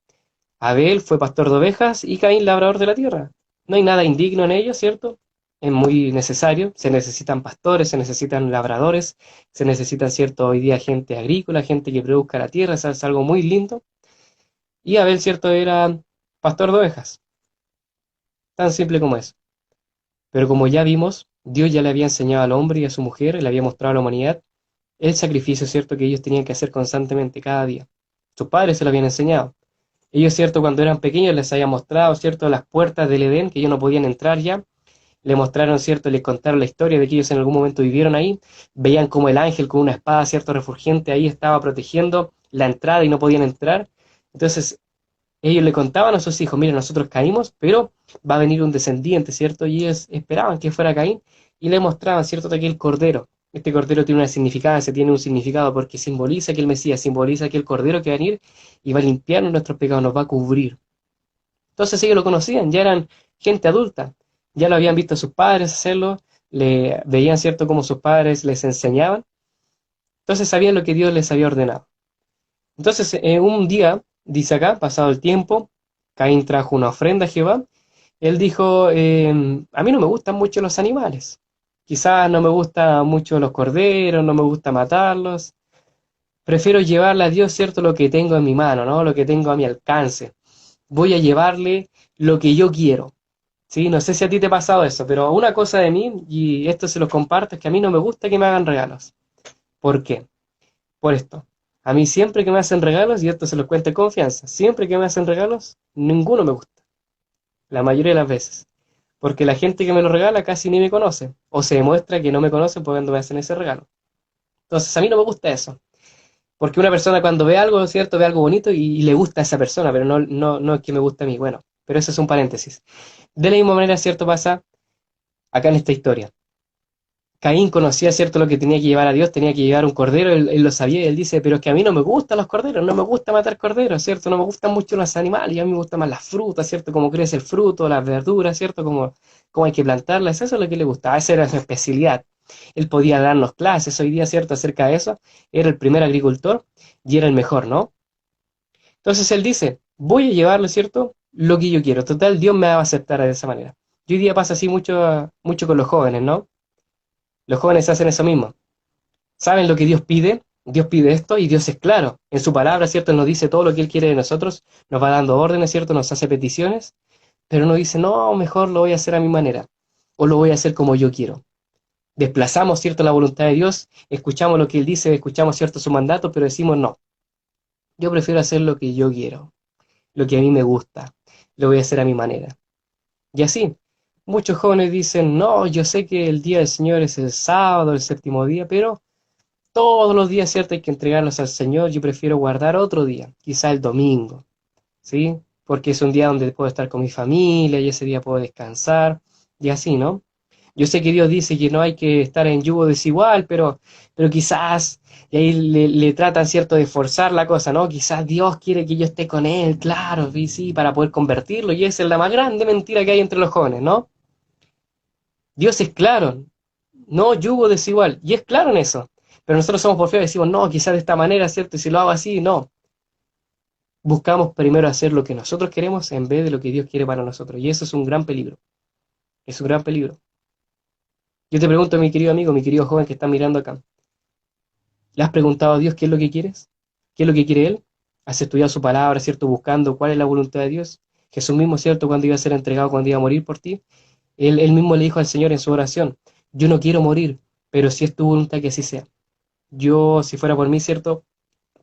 Abel fue pastor de ovejas y Caín labrador de la tierra. No hay nada indigno en ello, ¿cierto? Es muy necesario. Se necesitan pastores, se necesitan labradores, se necesitan, ¿cierto? Hoy día gente agrícola, gente que produzca la tierra, eso es algo muy lindo. Y Abel, ¿cierto? Era pastor de ovejas. Tan simple como eso. Pero como ya vimos, Dios ya le había enseñado al hombre y a su mujer, le había mostrado a la humanidad el sacrificio, ¿cierto? Que ellos tenían que hacer constantemente, cada día. Sus padres se lo habían enseñado. Ellos, cierto, cuando eran pequeños les habían mostrado, cierto, las puertas del Edén, que ellos no podían entrar ya. Le mostraron, cierto, les contaron la historia de que ellos en algún momento vivieron ahí. Veían como el ángel con una espada, cierto, refulgente ahí estaba protegiendo la entrada y no podían entrar. Entonces, ellos le contaban a sus hijos, miren, nosotros caímos, pero va a venir un descendiente, ¿cierto? Y ellos esperaban que fuera Caín y le mostraban, ¿cierto?, que el cordero. Este cordero tiene una significancia, tiene un significado porque simboliza que el Mesías, simboliza que el cordero que va a venir y va a limpiarnos nuestros pecados, nos va a cubrir. Entonces ellos lo conocían, ya eran gente adulta, ya lo habían visto a sus padres hacerlo, le veían, ¿cierto?, como sus padres les enseñaban. Entonces sabían lo que Dios les había ordenado. Entonces, un día, dice acá, pasado el tiempo, Caín trajo una ofrenda a Jehová. Él dijo, a mí no me gustan mucho los animales. Quizás no me gustan mucho los corderos, no me gusta matarlos. Prefiero llevarle a Dios, ¿cierto?, lo que tengo en mi mano, ¿no? Lo que tengo a mi alcance. Voy a llevarle lo que yo quiero. ¿Sí? No sé si a ti te ha pasado eso, pero una cosa de mí, y esto se los comparto, es que a mí no me gusta que me hagan regalos. ¿Por qué? Por esto. A mí siempre que me hacen regalos, y esto se los cuento en confianza, siempre que me hacen regalos, ninguno me gusta, la mayoría de las veces. Porque la gente que me lo regala casi ni me conoce, o se demuestra que no me conoce por cuando me hacen ese regalo. Entonces a mí no me gusta eso. Porque una persona cuando ve algo, ¿cierto? Ve algo bonito y le gusta a esa persona, pero no es que me guste a mí. Bueno, pero eso es un paréntesis. De la misma manera, ¿cierto? Pasa acá en esta historia. Caín conocía, ¿cierto?, lo que tenía que llevar a Dios, tenía que llevar un cordero, él lo sabía, y él dice, pero es que a mí no me gustan los corderos, no me gusta matar corderos, ¿cierto? No me gustan mucho los animales, y a mí me gustan más las frutas, ¿cierto? Cómo crece el fruto, las verduras, ¿cierto? Cómo hay que plantarlas, eso es lo que le gustaba, esa era su especialidad. Él podía darnos clases hoy día, ¿cierto?, acerca de eso, era el primer agricultor y era el mejor, ¿no? Entonces él dice, voy a llevarle, ¿cierto?, lo que yo quiero, total, Dios me va a aceptar de esa manera. Y hoy día pasa así mucho con los jóvenes, ¿no? Los jóvenes hacen eso mismo. Saben lo que Dios pide esto y Dios es claro. En su palabra, ¿cierto? Él nos dice todo lo que Él quiere de nosotros, nos va dando órdenes, ¿cierto? Nos hace peticiones, pero no dice, no, mejor lo voy a hacer a mi manera, o lo voy a hacer como yo quiero. Desplazamos, ¿cierto?, la voluntad de Dios, escuchamos lo que Él dice, escuchamos, ¿cierto?, su mandato, pero decimos, no, yo prefiero hacer lo que yo quiero, lo que a mí me gusta, lo voy a hacer a mi manera. Y así, muchos jóvenes dicen, no, yo sé que el día del Señor es el sábado, el séptimo día, pero todos los días, ¿cierto? Hay que entregarlos al Señor. Yo prefiero guardar otro día, quizá el domingo, ¿sí? Porque es un día donde puedo estar con mi familia y ese día puedo descansar y así, ¿no? Yo sé que Dios dice que no hay que estar en yugo desigual, pero quizás, y ahí le tratan, ¿cierto?, de forzar la cosa, ¿no? Quizás Dios quiere que yo esté con Él, claro, sí, sí, para poder convertirlo, y esa es la más grande mentira que hay entre los jóvenes, ¿no? Dios es claro, no yugo desigual, y es claro en eso. Pero nosotros somos porfiados y decimos, no, quizás de esta manera, ¿cierto? Y si lo hago así, no. Buscamos primero hacer lo que nosotros queremos en vez de lo que Dios quiere para nosotros. Y eso es un gran peligro. Es un gran peligro. Yo te pregunto, mi querido amigo, mi querido joven que está mirando acá, ¿le has preguntado a Dios qué es lo que quieres? ¿Qué es lo que quiere Él? ¿Has estudiado su palabra, ¿cierto? Buscando cuál es la voluntad de Dios. Jesús mismo, ¿cierto? Cuando iba a ser entregado, cuando iba a morir por ti, él mismo le dijo al Señor en su oración, yo no quiero morir, pero si es tu voluntad que así sea. Yo, si fuera por mí, ¿cierto?,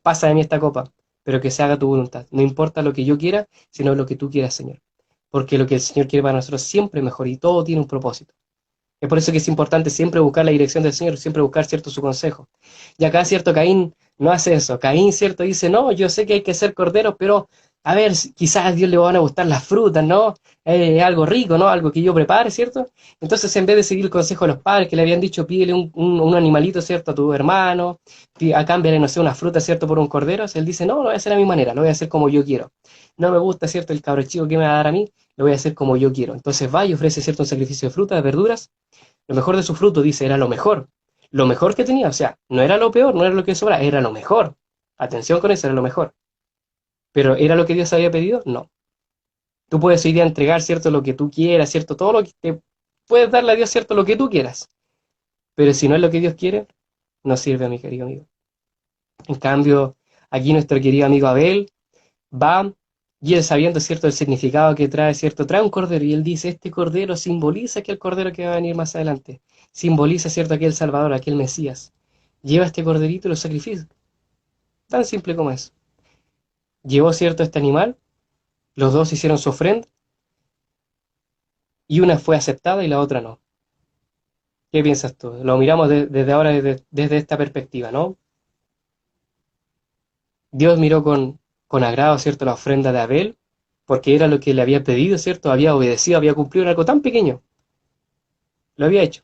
pasa de mí esta copa, pero que se haga tu voluntad. No importa lo que yo quiera, sino lo que tú quieras, Señor. Porque lo que el Señor quiere para nosotros siempre es mejor y todo tiene un propósito. Es por eso que es importante siempre buscar la dirección del Señor, siempre buscar, ¿cierto?, su consejo. Y acá, ¿cierto?, Caín no hace eso. Caín, ¿cierto?, dice, no, yo sé que hay que ser corderos, pero a ver, quizás a Dios le van a gustar las frutas, ¿no? Algo rico, ¿no? Algo que yo prepare, ¿cierto? Entonces, en vez de seguir el consejo de los padres que le habían dicho, pídele un animalito, ¿cierto?, a tu hermano, a cambio, no sé, una fruta, ¿cierto?, por un cordero, él dice, no, lo voy a hacer a mi manera, lo voy a hacer como yo quiero. No me gusta, ¿cierto?, el cabro chico que me va a dar a mí, lo voy a hacer como yo quiero. Entonces va y ofrece, ¿cierto?, un sacrificio de frutas, de verduras, lo mejor de su fruto, dice, era lo mejor que tenía, o sea, no era lo peor, no era lo que sobra, era lo mejor. Atención con eso, era lo mejor. Pero ¿era lo que Dios había pedido? No. Tú puedes hoy día entregar, ¿cierto?, lo que tú quieras, ¿cierto? Todo lo que te puedes darle a Dios, ¿cierto?, lo que tú quieras. Pero si no es lo que Dios quiere, no sirve, mi querido amigo. En cambio, aquí nuestro querido amigo Abel va y él sabiendo, ¿cierto?, el significado que trae, ¿cierto?, trae un cordero y él dice, este cordero simboliza aquel cordero que va a venir más adelante. Simboliza, ¿cierto?, aquel Salvador, aquel Mesías. Lleva este corderito y lo sacrifica. Tan simple como es. Llevó, ¿cierto?, este animal, los dos hicieron su ofrenda y una fue aceptada y la otra no. ¿Qué piensas tú? Lo miramos desde ahora, desde esta perspectiva, ¿no? Dios miró con agrado, ¿cierto?, la ofrenda de Abel, porque era lo que le había pedido, ¿cierto? Había obedecido, había cumplido en algo tan pequeño. Lo había hecho.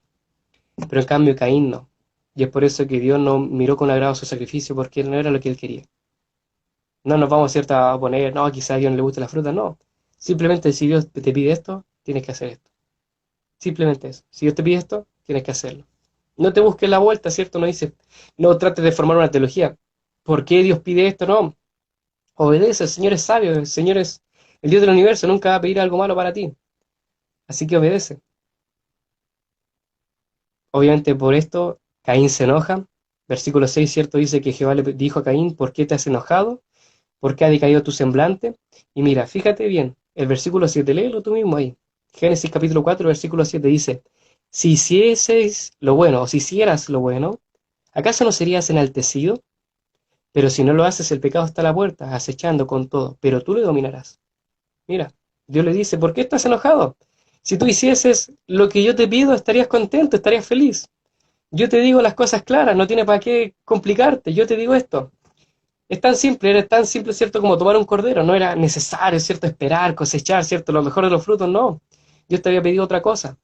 Pero en cambio Caín no. Y es por eso que Dios no miró con agrado su sacrificio, porque no era lo que él quería. No nos vamos, ¿cierto?, a poner, no, quizá a Dios no le guste la fruta, no. Simplemente si Dios te pide esto, tienes que hacer esto. Simplemente eso. Si Dios te pide esto, tienes que hacerlo. No te busques la vuelta, ¿cierto? No dices, no trates de formar una teología. ¿Por qué Dios pide esto? No. Obedece, el Señor es sabio, el Señor es el Dios del universo, nunca va a pedir algo malo para ti. Así que obedece. Obviamente por esto Caín se enoja. Versículo 6, ¿cierto? Dice que Jehová le dijo a Caín, ¿por qué te has enojado? ¿Por qué ha decaído tu semblante? Y mira, fíjate bien, el versículo 7, léelo tú mismo ahí. Génesis capítulo 4, versículo 7 dice, si hicieseis lo bueno, o si hicieras lo bueno, ¿acaso no serías enaltecido? Pero si no lo haces, el pecado está a la puerta, acechando con todo, pero tú le dominarás. Mira, Dios le dice, ¿por qué estás enojado? Si tú hicieses lo que yo te pido, estarías contento, estarías feliz. Yo te digo las cosas claras, no tiene para qué complicarte, yo te digo esto. Es tan simple, era tan simple, ¿cierto?, como tomar un cordero. No era necesario, ¿cierto?, esperar, cosechar, ¿cierto?, lo mejor de los frutos, no. Dios te había pedido otra cosa.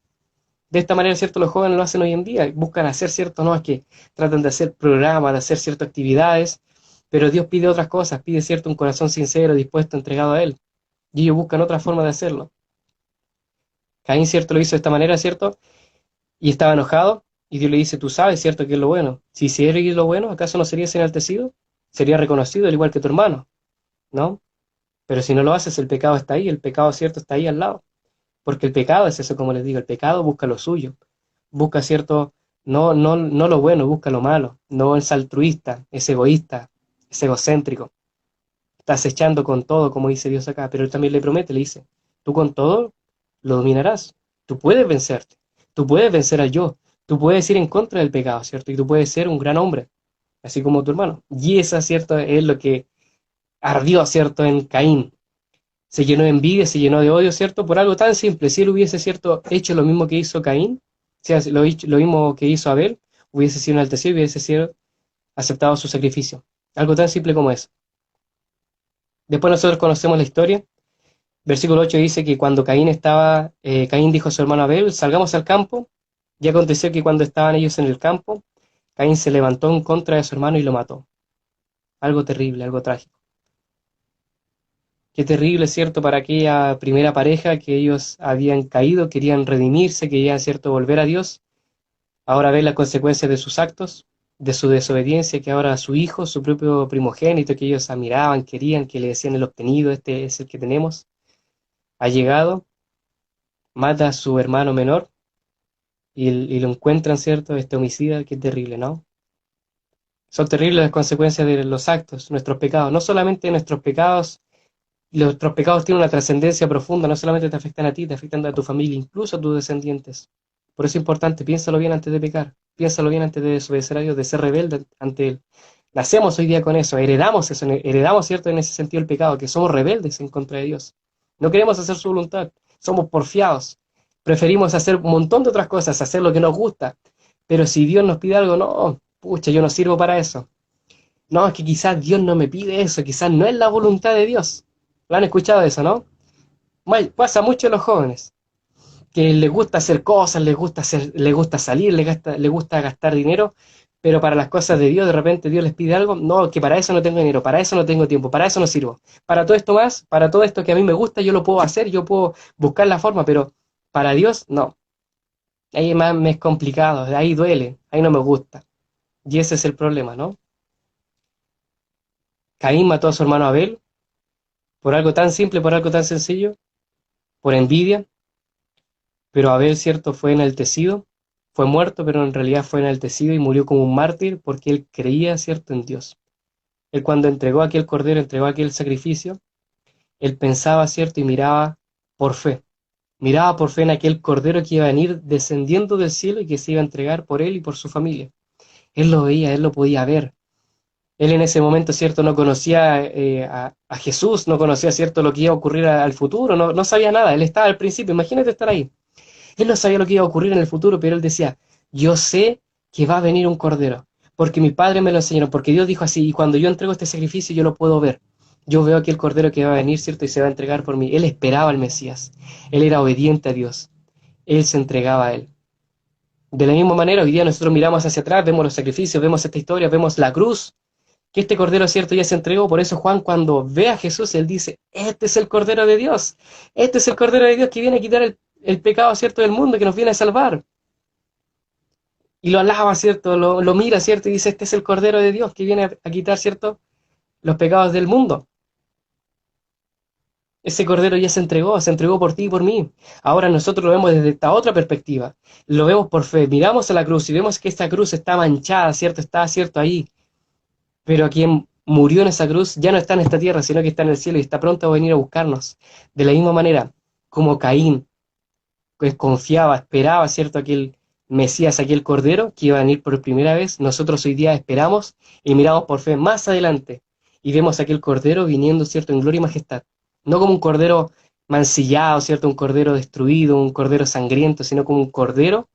De esta manera, ¿cierto?, los jóvenes lo hacen hoy en día. Buscan hacer, ¿cierto?, no, es que tratan de hacer programas, de hacer ciertas actividades, pero Dios pide otras cosas, pide, ¿cierto?, un corazón sincero, dispuesto, entregado a Él. Y ellos buscan otra forma de hacerlo. Caín, ¿cierto?, lo hizo de esta manera, ¿cierto?, y estaba enojado, y Dios le dice, tú sabes, ¿cierto?, que es lo bueno. Si hicieras lo bueno, ¿acaso no serías enaltecido? Sería reconocido, al igual que tu hermano, ¿no? Pero si no lo haces, el pecado está ahí, el pecado, ¿cierto?, está ahí al lado. Porque el pecado es eso, como les digo, el pecado busca lo suyo. Busca, ¿cierto?, no lo bueno, busca lo malo. No es altruista, es egoísta, es egocéntrico. Está acechando con todo, como dice Dios acá, pero Él también le promete, le dice, tú con todo lo dominarás. Tú puedes vencerte. Tú puedes vencer al yo. Tú puedes ir en contra del pecado, ¿cierto? Y tú puedes ser un gran hombre, así como tu hermano. Y esa, ¿cierto?, es lo que ardió, ¿cierto?, en Caín. Se llenó de envidia, se llenó de odio, ¿cierto? Por algo tan simple. Si él hubiese, ¿cierto?, hecho lo mismo que hizo Caín, o sea, lo mismo que hizo Abel, hubiese sido enaltecido y hubiese sido aceptado su sacrificio. Algo tan simple como eso. Después nosotros conocemos la historia. Versículo 8 dice que cuando Caín dijo a su hermano Abel, salgamos al campo. Y aconteció que cuando estaban ellos en el campo, Caín se levantó en contra de su hermano y lo mató. Algo terrible, algo trágico. Qué terrible, ¿cierto?, para aquella primera pareja que ellos habían caído, querían redimirse, querían, ¿cierto?, volver a Dios. Ahora ven las consecuencias de sus actos, de su desobediencia, que ahora su hijo, su propio primogénito, que ellos admiraban, querían, que le decían el obtenido, este es el que tenemos, ha llegado, mata a su hermano menor y lo encuentran, ¿cierto?, este homicida, qué terrible, ¿no? Son terribles las consecuencias de los actos, nuestros pecados, no solamente nuestros pecados. Los pecados tienen una trascendencia profunda, no solamente te afectan a ti, te afectan a tu familia, incluso a tus descendientes. Por eso es importante, piénsalo bien antes de pecar, piénsalo bien antes de desobedecer a Dios, de ser rebelde ante Él. Nacemos hoy día con eso, heredamos, ¿cierto?, en ese sentido el pecado, que somos rebeldes en contra de Dios. No queremos hacer su voluntad, somos porfiados, preferimos hacer un montón de otras cosas, hacer lo que nos gusta, pero si Dios nos pide algo, no, pucha, yo no sirvo para eso. No, es que quizás Dios no me pide eso, quizás no es la voluntad de Dios. ¿Lo han escuchado eso, no? Pasa mucho en los jóvenes, que les gusta hacer cosas, les gusta salir, les gusta gastar dinero, pero para las cosas de Dios, de repente Dios les pide algo, no, que para eso no tengo dinero, para eso no tengo tiempo, para eso no sirvo. Para todo esto más, para todo esto que a mí me gusta, yo lo puedo hacer, yo puedo buscar la forma, pero para Dios, no. Ahí más me es complicado, ahí duele, ahí no me gusta. Y ese es el problema, ¿no? Caín mató a su hermano Abel por algo tan simple, por algo tan sencillo, por envidia, pero Abel, cierto, fue enaltecido, fue muerto, pero en realidad fue enaltecido y murió como un mártir porque él creía, cierto, en Dios. Él cuando entregó aquel cordero, entregó aquel sacrificio, él pensaba, cierto, y miraba por fe en aquel cordero que iba a venir descendiendo del cielo y que se iba a entregar por él y por su familia. Él lo veía, él lo podía ver. Él en ese momento, cierto, no conocía a Jesús, no conocía, cierto, lo que iba a ocurrir al futuro, no sabía nada, él estaba al principio, imagínate estar ahí. Él no sabía lo que iba a ocurrir en el futuro, pero él decía, yo sé que va a venir un cordero, porque mi padre me lo enseñó, porque Dios dijo así, y cuando yo entrego este sacrificio yo lo puedo ver. Yo veo aquí el cordero que va a venir, ¿cierto? Y se va a entregar por mí. Él esperaba al Mesías. Él era obediente a Dios. Él se entregaba a él. De la misma manera, hoy día nosotros miramos hacia atrás, vemos los sacrificios, vemos esta historia, vemos la cruz, que este cordero, ¿cierto?, ya se entregó. Por eso Juan, cuando ve a Jesús, él dice, este es el cordero de Dios. Este es el cordero de Dios que viene a quitar el pecado, ¿cierto?, del mundo, que nos viene a salvar. Y lo alaba, ¿cierto? Lo mira, ¿cierto? Y dice, este es el Cordero de Dios que viene a quitar, ¿cierto?, los pecados del mundo. Ese Cordero ya se entregó por ti y por mí. Ahora nosotros lo vemos desde esta otra perspectiva. Lo vemos por fe. Miramos a la cruz y vemos que esta cruz está manchada, ¿cierto? Está, ¿cierto?, ahí. Pero quien murió en esa cruz ya no está en esta tierra, sino que está en el cielo y está pronto a venir a buscarnos. De la misma manera, como Caín, pues confiaba, esperaba, ¿cierto?, aquel Mesías, aquel Cordero que iba a venir por primera vez, nosotros hoy día esperamos y miramos por fe más adelante y vemos aquel Cordero viniendo, ¿cierto?, en gloria y majestad. No como un Cordero mancillado, ¿cierto?, un Cordero destruido, un Cordero sangriento, sino como un Cordero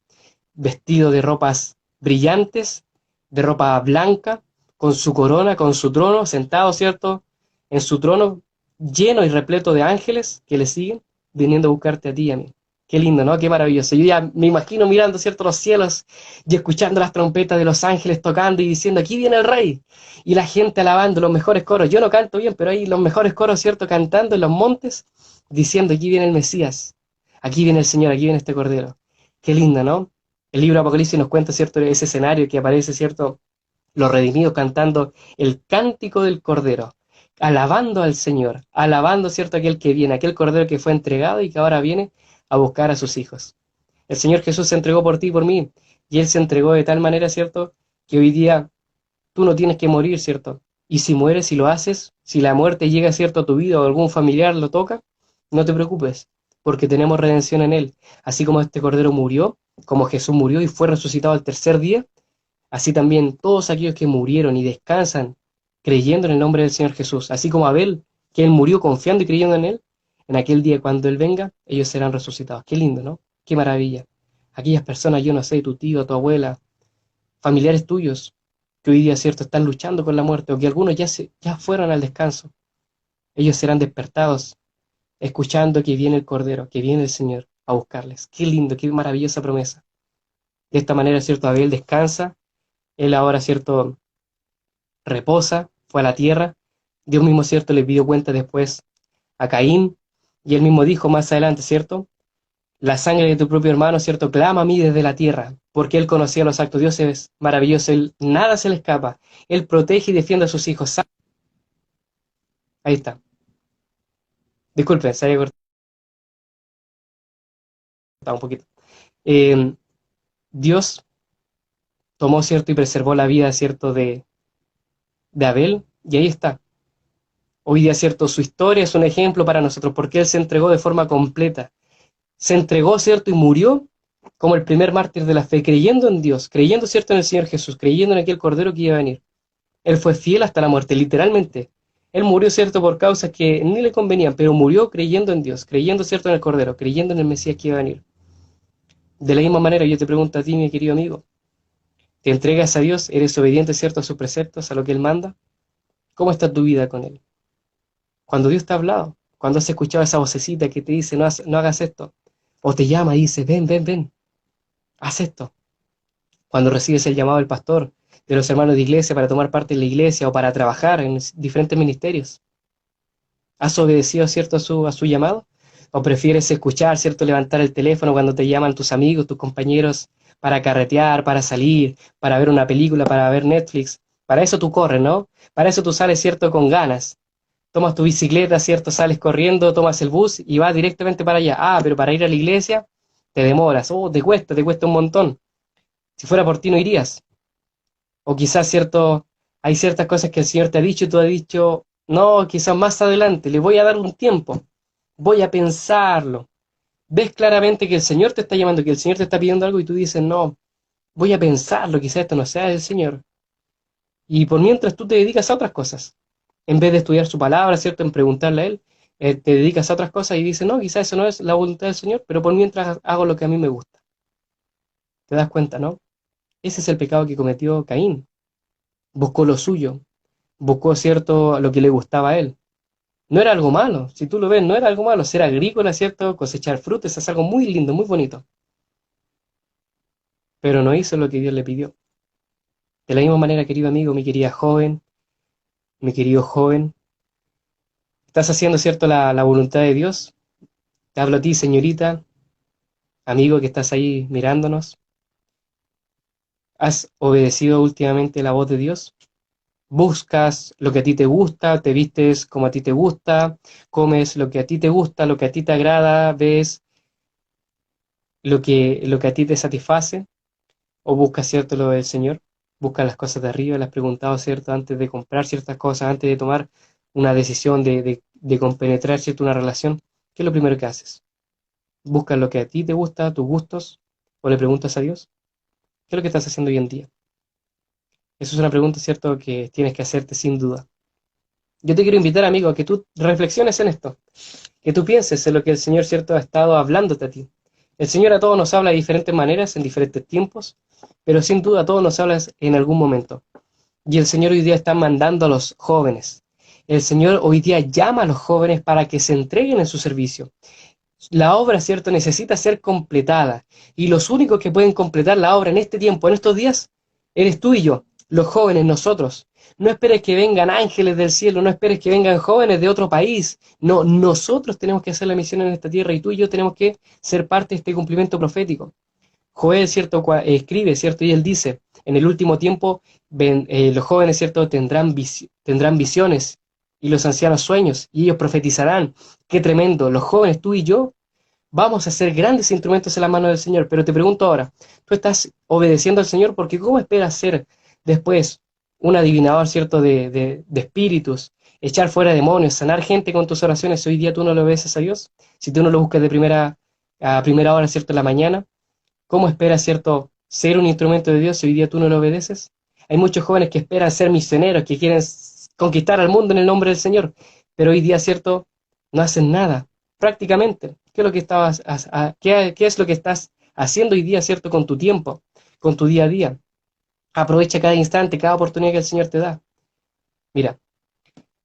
vestido de ropas brillantes, de ropa blanca, con su corona, con su trono, sentado, ¿cierto?, en su trono, lleno y repleto de ángeles que le siguen, viniendo a buscarte a ti y a mí. Qué lindo, ¿no? Qué maravilloso. Yo ya me imagino mirando, ¿cierto?, los cielos y escuchando las trompetas de los ángeles tocando y diciendo, aquí viene el rey. Y la gente alabando los mejores coros. Yo no canto bien, pero hay los mejores coros, ¿cierto?, cantando en los montes, diciendo, aquí viene el Mesías, aquí viene el Señor, aquí viene este Cordero. Qué lindo, ¿no? El libro de Apocalipsis nos cuenta, ¿cierto?, ese escenario que aparece, ¿cierto?, los redimidos cantando el cántico del Cordero, alabando al Señor, alabando, ¿cierto?, aquel que viene, aquel Cordero que fue entregado y que ahora viene a buscar a sus hijos. El Señor Jesús se entregó por ti y por mí, y Él se entregó de tal manera, ¿cierto?, que hoy día tú no tienes que morir, ¿cierto? Y si mueres, si lo haces, si la muerte llega, ¿cierto?, a tu vida o algún familiar lo toca, no te preocupes, porque tenemos redención en Él. Así como este Cordero murió, como Jesús murió y fue resucitado al tercer día, así también todos aquellos que murieron y descansan creyendo en el nombre del Señor Jesús, así como Abel, que él murió confiando y creyendo en Él, en aquel día cuando Él venga, ellos serán resucitados. Qué lindo, ¿no? Qué maravilla. Aquellas personas, yo no sé, tu tío, tu abuela, familiares tuyos, que hoy día, cierto, están luchando con la muerte, o que algunos ya fueron al descanso, ellos serán despertados, escuchando que viene el Cordero, que viene el Señor a buscarles. Qué lindo, qué maravillosa promesa. De esta manera, cierto, Abel descansa, él ahora, cierto, reposa, fue a la tierra, Dios mismo, cierto, le pidió cuenta después a Caín, y él mismo dijo más adelante, cierto, la sangre de tu propio hermano, cierto, clama a mí desde la tierra, porque él conocía los actos de Dios, es maravilloso, él, nada se le escapa, él protege y defiende a sus hijos. Ahí está, disculpen, se había cortado un poquito. Eh, Dios tomó, cierto, y preservó la vida, cierto, de Abel, y ahí está. Hoy día, cierto, su historia es un ejemplo para nosotros, porque él se entregó de forma completa. Se entregó, cierto, y murió como el primer mártir de la fe, creyendo en Dios, creyendo, cierto, en el Señor Jesús, creyendo en aquel Cordero que iba a venir. Él fue fiel hasta la muerte, literalmente. Él murió, cierto, por causas que ni le convenían, pero murió creyendo en Dios, creyendo, cierto, en el Cordero, creyendo en el Mesías que iba a venir. De la misma manera, yo te pregunto a ti, mi querido amigo, ¿te entregas a Dios? ¿Eres obediente, cierto, a sus preceptos, a lo que Él manda? ¿Cómo está tu vida con Él? Cuando Dios te ha hablado, cuando has escuchado esa vocecita que te dice, no hagas esto, o te llama y dice, ven, ven, ven, haz esto. Cuando recibes el llamado del pastor, de los hermanos de iglesia para tomar parte en la iglesia o para trabajar en diferentes ministerios, ¿has obedecido, cierto, a su llamado? ¿O prefieres escuchar, cierto, levantar el teléfono cuando te llaman tus amigos, tus compañeros, para carretear, para salir, para ver una película, para ver Netflix? Para eso tú corres, ¿no? Para eso tú sales, cierto, con ganas. Tomas tu bicicleta, cierto, sales corriendo, tomas el bus y vas directamente para allá. Ah, pero para ir a la iglesia te demoras. Oh, te cuesta un montón. Si fuera por ti no irías. O quizás, cierto, hay ciertas cosas que el Señor te ha dicho y tú has dicho, no, quizás más adelante, le voy a dar un tiempo, voy a pensarlo. Ves claramente que el Señor te está llamando, que el Señor te está pidiendo algo y tú dices, no, voy a pensarlo, quizás esto no sea del Señor. Y por mientras tú te dedicas a otras cosas, en vez de estudiar su palabra, ¿cierto? En preguntarle a Él, te dedicas a otras cosas y dices, no, quizás eso no es la voluntad del Señor, pero por mientras hago lo que a mí me gusta. ¿Te das cuenta, no? Ese es el pecado que cometió Caín. Buscó lo suyo, buscó, ¿cierto?, lo que le gustaba a él. No era algo malo, si tú lo ves, no era algo malo. Ser agrícola, ¿cierto?, cosechar frutos es algo muy lindo, muy bonito. Pero no hizo lo que Dios le pidió. De la misma manera, querido amigo, mi querida joven, mi querido joven, ¿estás haciendo, cierto, la voluntad de Dios? Te hablo a ti, señorita, amigo que estás ahí mirándonos. ¿Has obedecido últimamente la voz de Dios? ¿Buscas lo que a ti te gusta, te vistes como a ti te gusta, comes lo que a ti te gusta, lo que a ti te agrada, ves lo que a ti te satisface? ¿O buscas, cierto, lo del Señor? ¿Buscas las cosas de arriba? ¿Le has preguntado, cierto, antes de comprar ciertas cosas, antes de tomar una decisión de compenetrar, cierto, una relación? ¿Qué es lo primero que haces? ¿Buscas lo que a ti te gusta, tus gustos? ¿O le preguntas a Dios? ¿Qué es lo que estás haciendo hoy en día? Eso es una pregunta, ¿cierto?, que tienes que hacerte sin duda. Yo te quiero invitar, amigo, a que tú reflexiones en esto, que tú pienses en lo que el Señor, ¿cierto?, ha estado hablándote a ti. El Señor a todos nos habla de diferentes maneras, en diferentes tiempos, pero sin duda a todos nos habla en algún momento. Y el Señor hoy día está mandando a los jóvenes. El Señor hoy día llama a los jóvenes para que se entreguen en su servicio. La obra, ¿cierto?, necesita ser completada. Y los únicos que pueden completar la obra en este tiempo, en estos días, eres tú y yo, los jóvenes, nosotros. No esperes que vengan ángeles del cielo, no esperes que vengan jóvenes de otro país. No, nosotros tenemos que hacer la misión en esta tierra y tú y yo tenemos que ser parte de este cumplimiento profético. Joel, ¿cierto?, escribe, ¿cierto? Y él dice, en el último tiempo los jóvenes, ¿cierto?, tendrán visiones y los ancianos sueños y ellos profetizarán. Qué tremendo. Los jóvenes, tú y yo, vamos a ser grandes instrumentos en la mano del Señor. Pero te pregunto ahora, ¿tú estás obedeciendo al Señor? Porque ¿cómo esperas ser después un adivinador, ¿cierto?, de espíritus, echar fuera demonios, sanar gente con tus oraciones? Si hoy día tú no le obedeces a Dios, si tú no lo buscas a primera hora, ¿cierto?, en la mañana, ¿cómo esperas, cierto, ser un instrumento de Dios si hoy día tú no lo obedeces? Hay muchos jóvenes que esperan ser misioneros, que quieren conquistar al mundo en el nombre del Señor, pero hoy día, cierto, no hacen nada, prácticamente. ¿Qué es lo que qué es lo que estás haciendo hoy día, cierto, con tu tiempo, con tu día a día? Aprovecha cada instante, cada oportunidad que el Señor te da. Mira,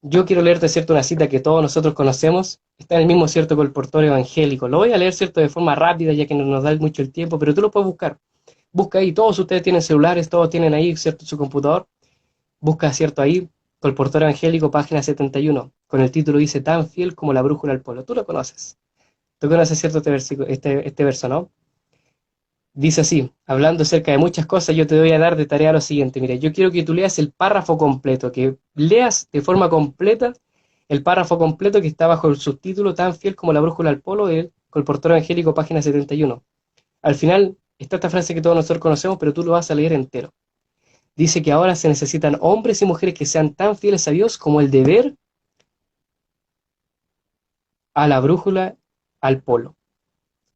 yo quiero leerte, cierto, una cita que todos nosotros conocemos, está en el mismo, cierto, colportorio evangélico. Lo voy a leer, cierto, de forma rápida, ya que no nos da mucho el tiempo, pero tú lo puedes buscar. Busca ahí, todos ustedes tienen celulares, todos tienen ahí, cierto, su computador. Busca, cierto, ahí, colportorio evangélico, página 71, con el título dice, tan fiel como la brújula al polo. Tú lo conoces. Tú conoces, cierto, este verso, ¿no? Dice así, hablando acerca de muchas cosas, yo te voy a dar de tarea lo siguiente. Mira, yo quiero que tú leas el párrafo completo, que leas de forma completa el párrafo completo que está bajo el subtítulo tan fiel como la brújula al polo del Colportorio Evangélico, página 71. Al final está esta frase que todos nosotros conocemos, pero tú lo vas a leer entero. Dice que ahora se necesitan hombres y mujeres que sean tan fieles a Dios como el deber a la brújula al polo.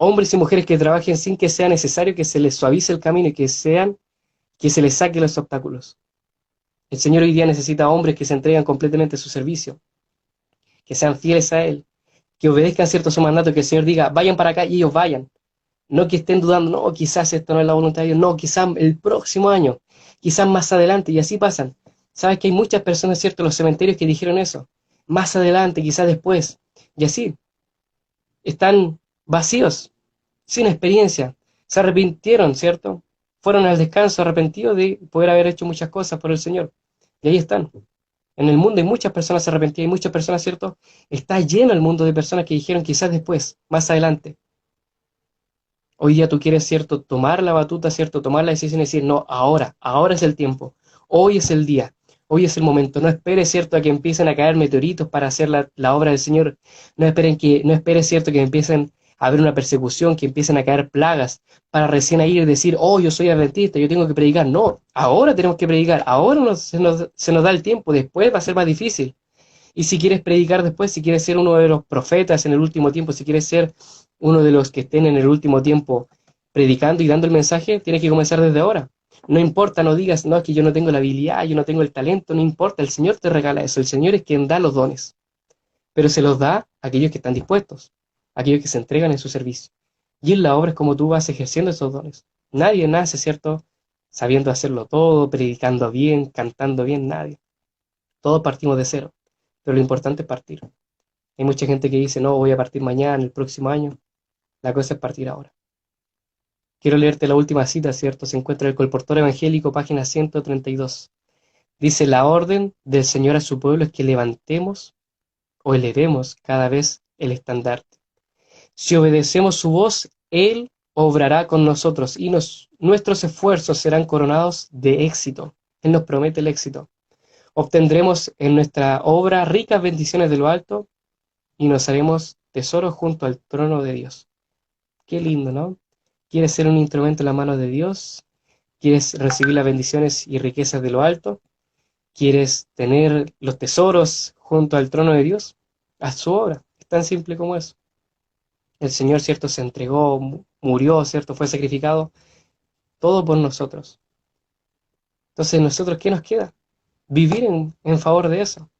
Hombres y mujeres que trabajen sin que sea necesario que se les suavice el camino y que se les saque los obstáculos. El Señor hoy día necesita hombres que se entregan completamente a su servicio, que sean fieles a Él, que obedezcan cierto su mandato, que el Señor diga, vayan para acá y ellos vayan. No que estén dudando, no, quizás esto no es la voluntad de Dios, no, quizás el próximo año, quizás más adelante, y así pasan. Sabes que hay muchas personas, cierto, en los cementerios que dijeron eso, más adelante, quizás después, y así, están vacíos, sin experiencia, se arrepintieron, ¿cierto? Fueron al descanso arrepentidos de poder haber hecho muchas cosas por el Señor. Y ahí están. En el mundo hay muchas personas arrepentidas, hay muchas personas, ¿cierto? Está lleno el mundo de personas que dijeron quizás después, más adelante. Hoy día tú quieres, ¿cierto?, tomar la batuta, ¿cierto?, tomar la decisión y decir, no, ahora es el tiempo, hoy es el día, hoy es el momento. No esperes, ¿cierto?, a que empiecen a caer meteoritos para hacer la obra del Señor. No esperes, ¿cierto?, que empiecen a haber una persecución, que empiecen a caer plagas, para recién ahí decir, oh, yo soy adventista, yo tengo que predicar. No, ahora tenemos que predicar, ahora se nos da el tiempo, después va a ser más difícil. Y si quieres predicar después, si quieres ser uno de los profetas en el último tiempo, si quieres ser uno de los que estén en el último tiempo predicando y dando el mensaje, tienes que comenzar desde ahora. No importa, no digas, no, es que yo no tengo la habilidad, yo no tengo el talento, no importa, el Señor te regala eso, el Señor es quien da los dones, pero se los da a aquellos que están dispuestos, a aquellos que se entregan en su servicio. Y en la obra es como tú vas ejerciendo esos dones. Nadie nace, ¿cierto?, sabiendo hacerlo todo, predicando bien, cantando bien, nadie. Todos partimos de cero, pero lo importante es partir. Hay mucha gente que dice, no, voy a partir mañana, el próximo año. La cosa es partir ahora. Quiero leerte la última cita, ¿cierto? Se encuentra en el Colportorio Evangélico, página 132. Dice, la orden del Señor a su pueblo es que levantemos o elevemos cada vez el estandarte. Si obedecemos su voz, Él obrará con nosotros y nuestros esfuerzos serán coronados de éxito. Él nos promete el éxito. Obtendremos en nuestra obra ricas bendiciones de lo alto y nos haremos tesoros junto al trono de Dios. Qué lindo, ¿no? ¿Quieres ser un instrumento en la mano de Dios? ¿Quieres recibir las bendiciones y riquezas de lo alto? ¿Quieres tener los tesoros junto al trono de Dios? Haz su obra. Es tan simple como eso. El Señor, ¿cierto?, se entregó, murió, ¿cierto?, fue sacrificado todo por nosotros. Entonces, ¿nosotros qué nos queda? Vivir en favor de eso.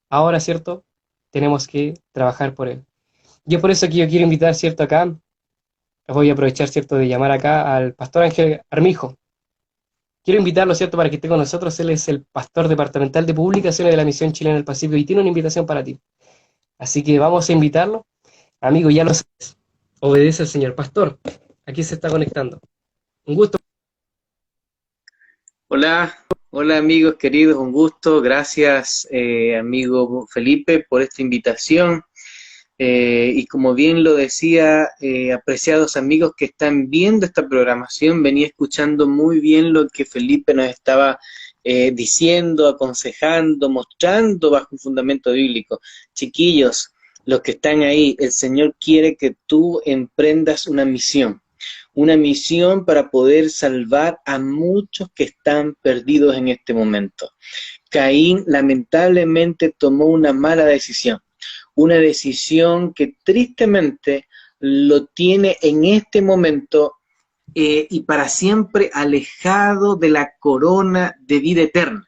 Ahora, ¿cierto? Tenemos que trabajar por él. Y es por eso que yo quiero invitar, ¿cierto? Acá, voy a aprovechar, ¿cierto? De llamar acá al pastor Ángel Armijo. Quiero invitarlo, ¿cierto? Para que esté con nosotros. Él es el pastor departamental de publicaciones de la Misión Chilena del Pacífico y tiene una invitación para ti. Así que vamos a invitarlo. Amigo, ya lo sabes. Obedece al Señor. Pastor, aquí se está conectando. Un gusto. Hola, hola amigos queridos, un gusto. Gracias, amigo Felipe, por esta invitación. Y como bien lo decía, apreciados amigos que están viendo esta programación, venía escuchando muy bien lo que Felipe nos estaba diciendo, aconsejando, mostrando bajo un fundamento bíblico. Chiquillos, los que están ahí, el Señor quiere que tú emprendas una misión para poder salvar a muchos que están perdidos en este momento. Caín lamentablemente tomó una mala decisión, una decisión que tristemente lo tiene en este momento y para siempre alejado de la corona de vida eterna.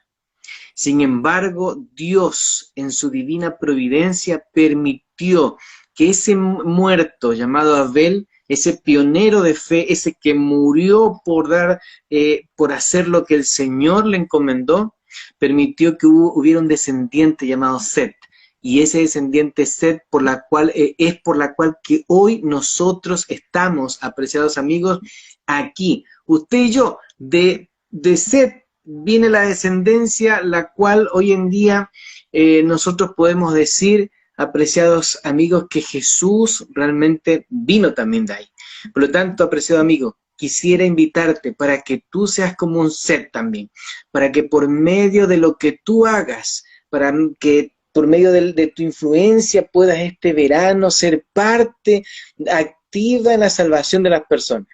Sin embargo, Dios en su divina providencia permitió que ese muerto llamado Abel, ese pionero de fe, ese que murió por hacer lo que el Señor le encomendó, permitió que hubiera un descendiente llamado Set. Y ese descendiente Set es por la cual que hoy nosotros estamos, apreciados amigos, aquí. Usted y yo, de Set viene la descendencia, la cual hoy en día nosotros podemos decir, apreciados amigos, que Jesús realmente vino también de ahí. Por lo tanto, apreciado amigo, quisiera invitarte para que tú seas como un Set también, para que por medio de lo que tú hagas, para que por medio de tu influencia puedas este verano ser parte activa en la salvación de las personas.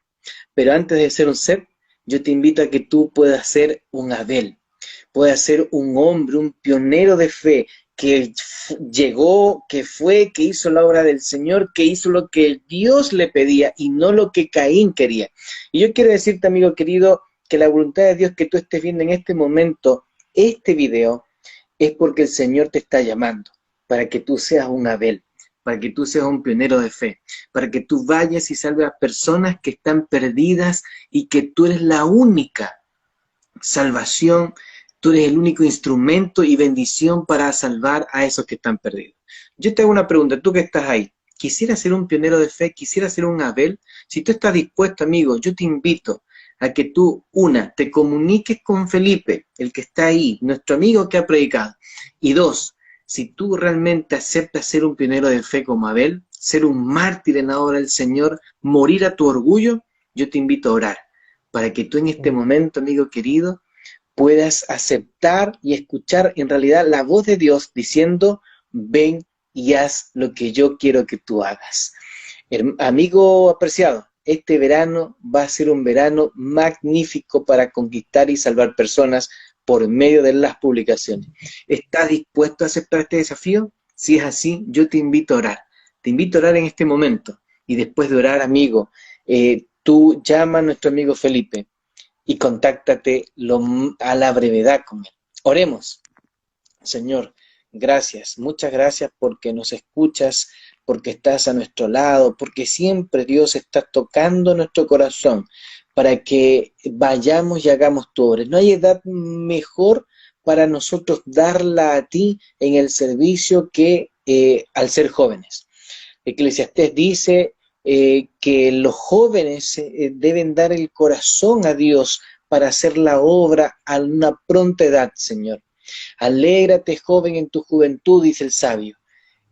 Pero antes de ser un Set, yo te invito a que tú puedas ser un Abel, puedas ser un hombre, un pionero de fe, que llegó, que hizo la obra del Señor, que hizo lo que Dios le pedía y no lo que Caín quería. Y yo quiero decirte, amigo querido, que la voluntad de Dios que tú estés viendo en este momento, este video, es porque el Señor te está llamando, para que tú seas un Abel, para que tú seas un pionero de fe, para que tú vayas y salves a personas que están perdidas y que tú eres la única salvación, tú eres el único instrumento y bendición para salvar a esos que están perdidos. Yo te hago una pregunta, tú que estás ahí, ¿quisieras ser un pionero de fe? ¿Quisieras ser un Abel? Si tú estás dispuesto, amigo, yo te invito a que tú, te comuniques con Felipe, el que está ahí, nuestro amigo que ha predicado. Y dos, si tú realmente aceptas ser un pionero de fe como Abel, ser un mártir en la obra del Señor, morir a tu orgullo, yo te invito a orar, para que tú en este momento, amigo querido, puedas aceptar y escuchar en realidad la voz de Dios diciendo, ven y haz lo que yo quiero que tú hagas. Amigo apreciado, este verano va a ser un verano magnífico para conquistar y salvar personas por medio de las publicaciones. ¿Estás dispuesto a aceptar este desafío? Si es así, yo te invito a orar. Te invito a orar en este momento. Y después de orar, amigo, tú llama a nuestro amigo Felipe y contáctate a la brevedad con él. Oremos. Señor, gracias, muchas gracias porque nos escuchas, porque estás a nuestro lado, porque siempre, Dios, estás tocando nuestro corazón para que vayamos y hagamos tu obra. No hay edad mejor para nosotros darla a ti en el servicio que al ser jóvenes. Eclesiastés dice que los jóvenes deben dar el corazón a Dios para hacer la obra a una pronta edad, Señor. Alégrate, joven, en tu juventud, dice el sabio.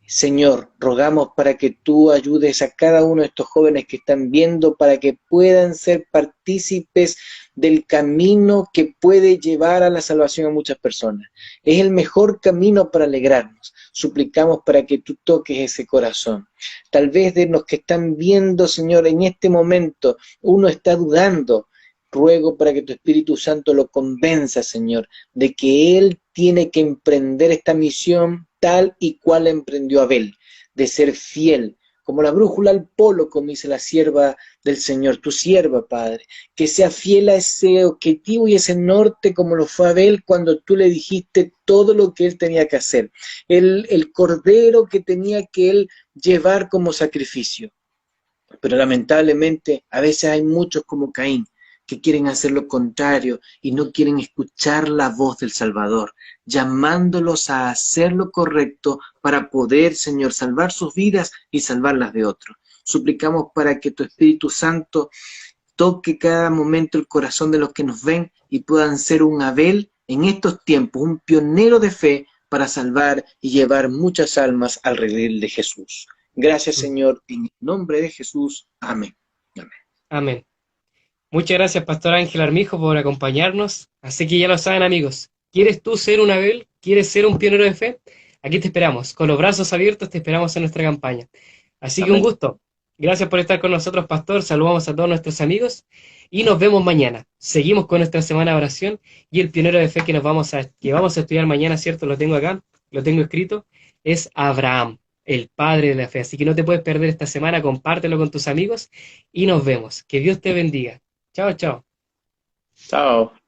Señor, rogamos para que tú ayudes a cada uno de estos jóvenes que están viendo para que puedan ser partícipes del camino que puede llevar a la salvación a muchas personas. Es el mejor camino para alegrarnos. Suplicamos para que tú toques ese corazón. Tal vez de los que están viendo, Señor, en este momento, uno está dudando. Ruego para que tu Espíritu Santo lo convenza, Señor, de que Él tiene que emprender esta misión tal y cual emprendió Abel, de ser fiel como la brújula al polo, como dice la sierva del Señor, tu sierva, Padre, que sea fiel a ese objetivo y ese norte como lo fue Abel cuando tú le dijiste todo lo que él tenía que hacer, el cordero que tenía que él llevar como sacrificio. Pero lamentablemente a veces hay muchos como Caín que quieren hacer lo contrario y no quieren escuchar la voz del Salvador, llamándolos a hacer lo correcto para poder, Señor, salvar sus vidas y salvar las de otros. Suplicamos para que tu Espíritu Santo toque cada momento el corazón de los que nos ven y puedan ser un Abel en estos tiempos, un pionero de fe para salvar y llevar muchas almas al redil de Jesús. Gracias, Señor, en el nombre de Jesús. Amén. Amén. Amén. Muchas gracias, Pastor Ángel Armijo, por acompañarnos. Así que ya lo saben, amigos. ¿Quieres tú ser un Abel? ¿Quieres ser un pionero de fe? Aquí te esperamos. Con los brazos abiertos te esperamos en nuestra campaña. Así que un Amén. gusto. Gracias por estar con nosotros, Pastor. Saludamos a todos nuestros amigos y nos vemos mañana. Seguimos con nuestra semana de oración y el pionero de fe que vamos a estudiar mañana, ¿cierto? Lo tengo acá, lo tengo escrito, es Abraham, el padre de la fe. Así que no te puedes perder esta semana, compártelo con tus amigos y nos vemos. Que Dios te bendiga. Chao, chao. Chao.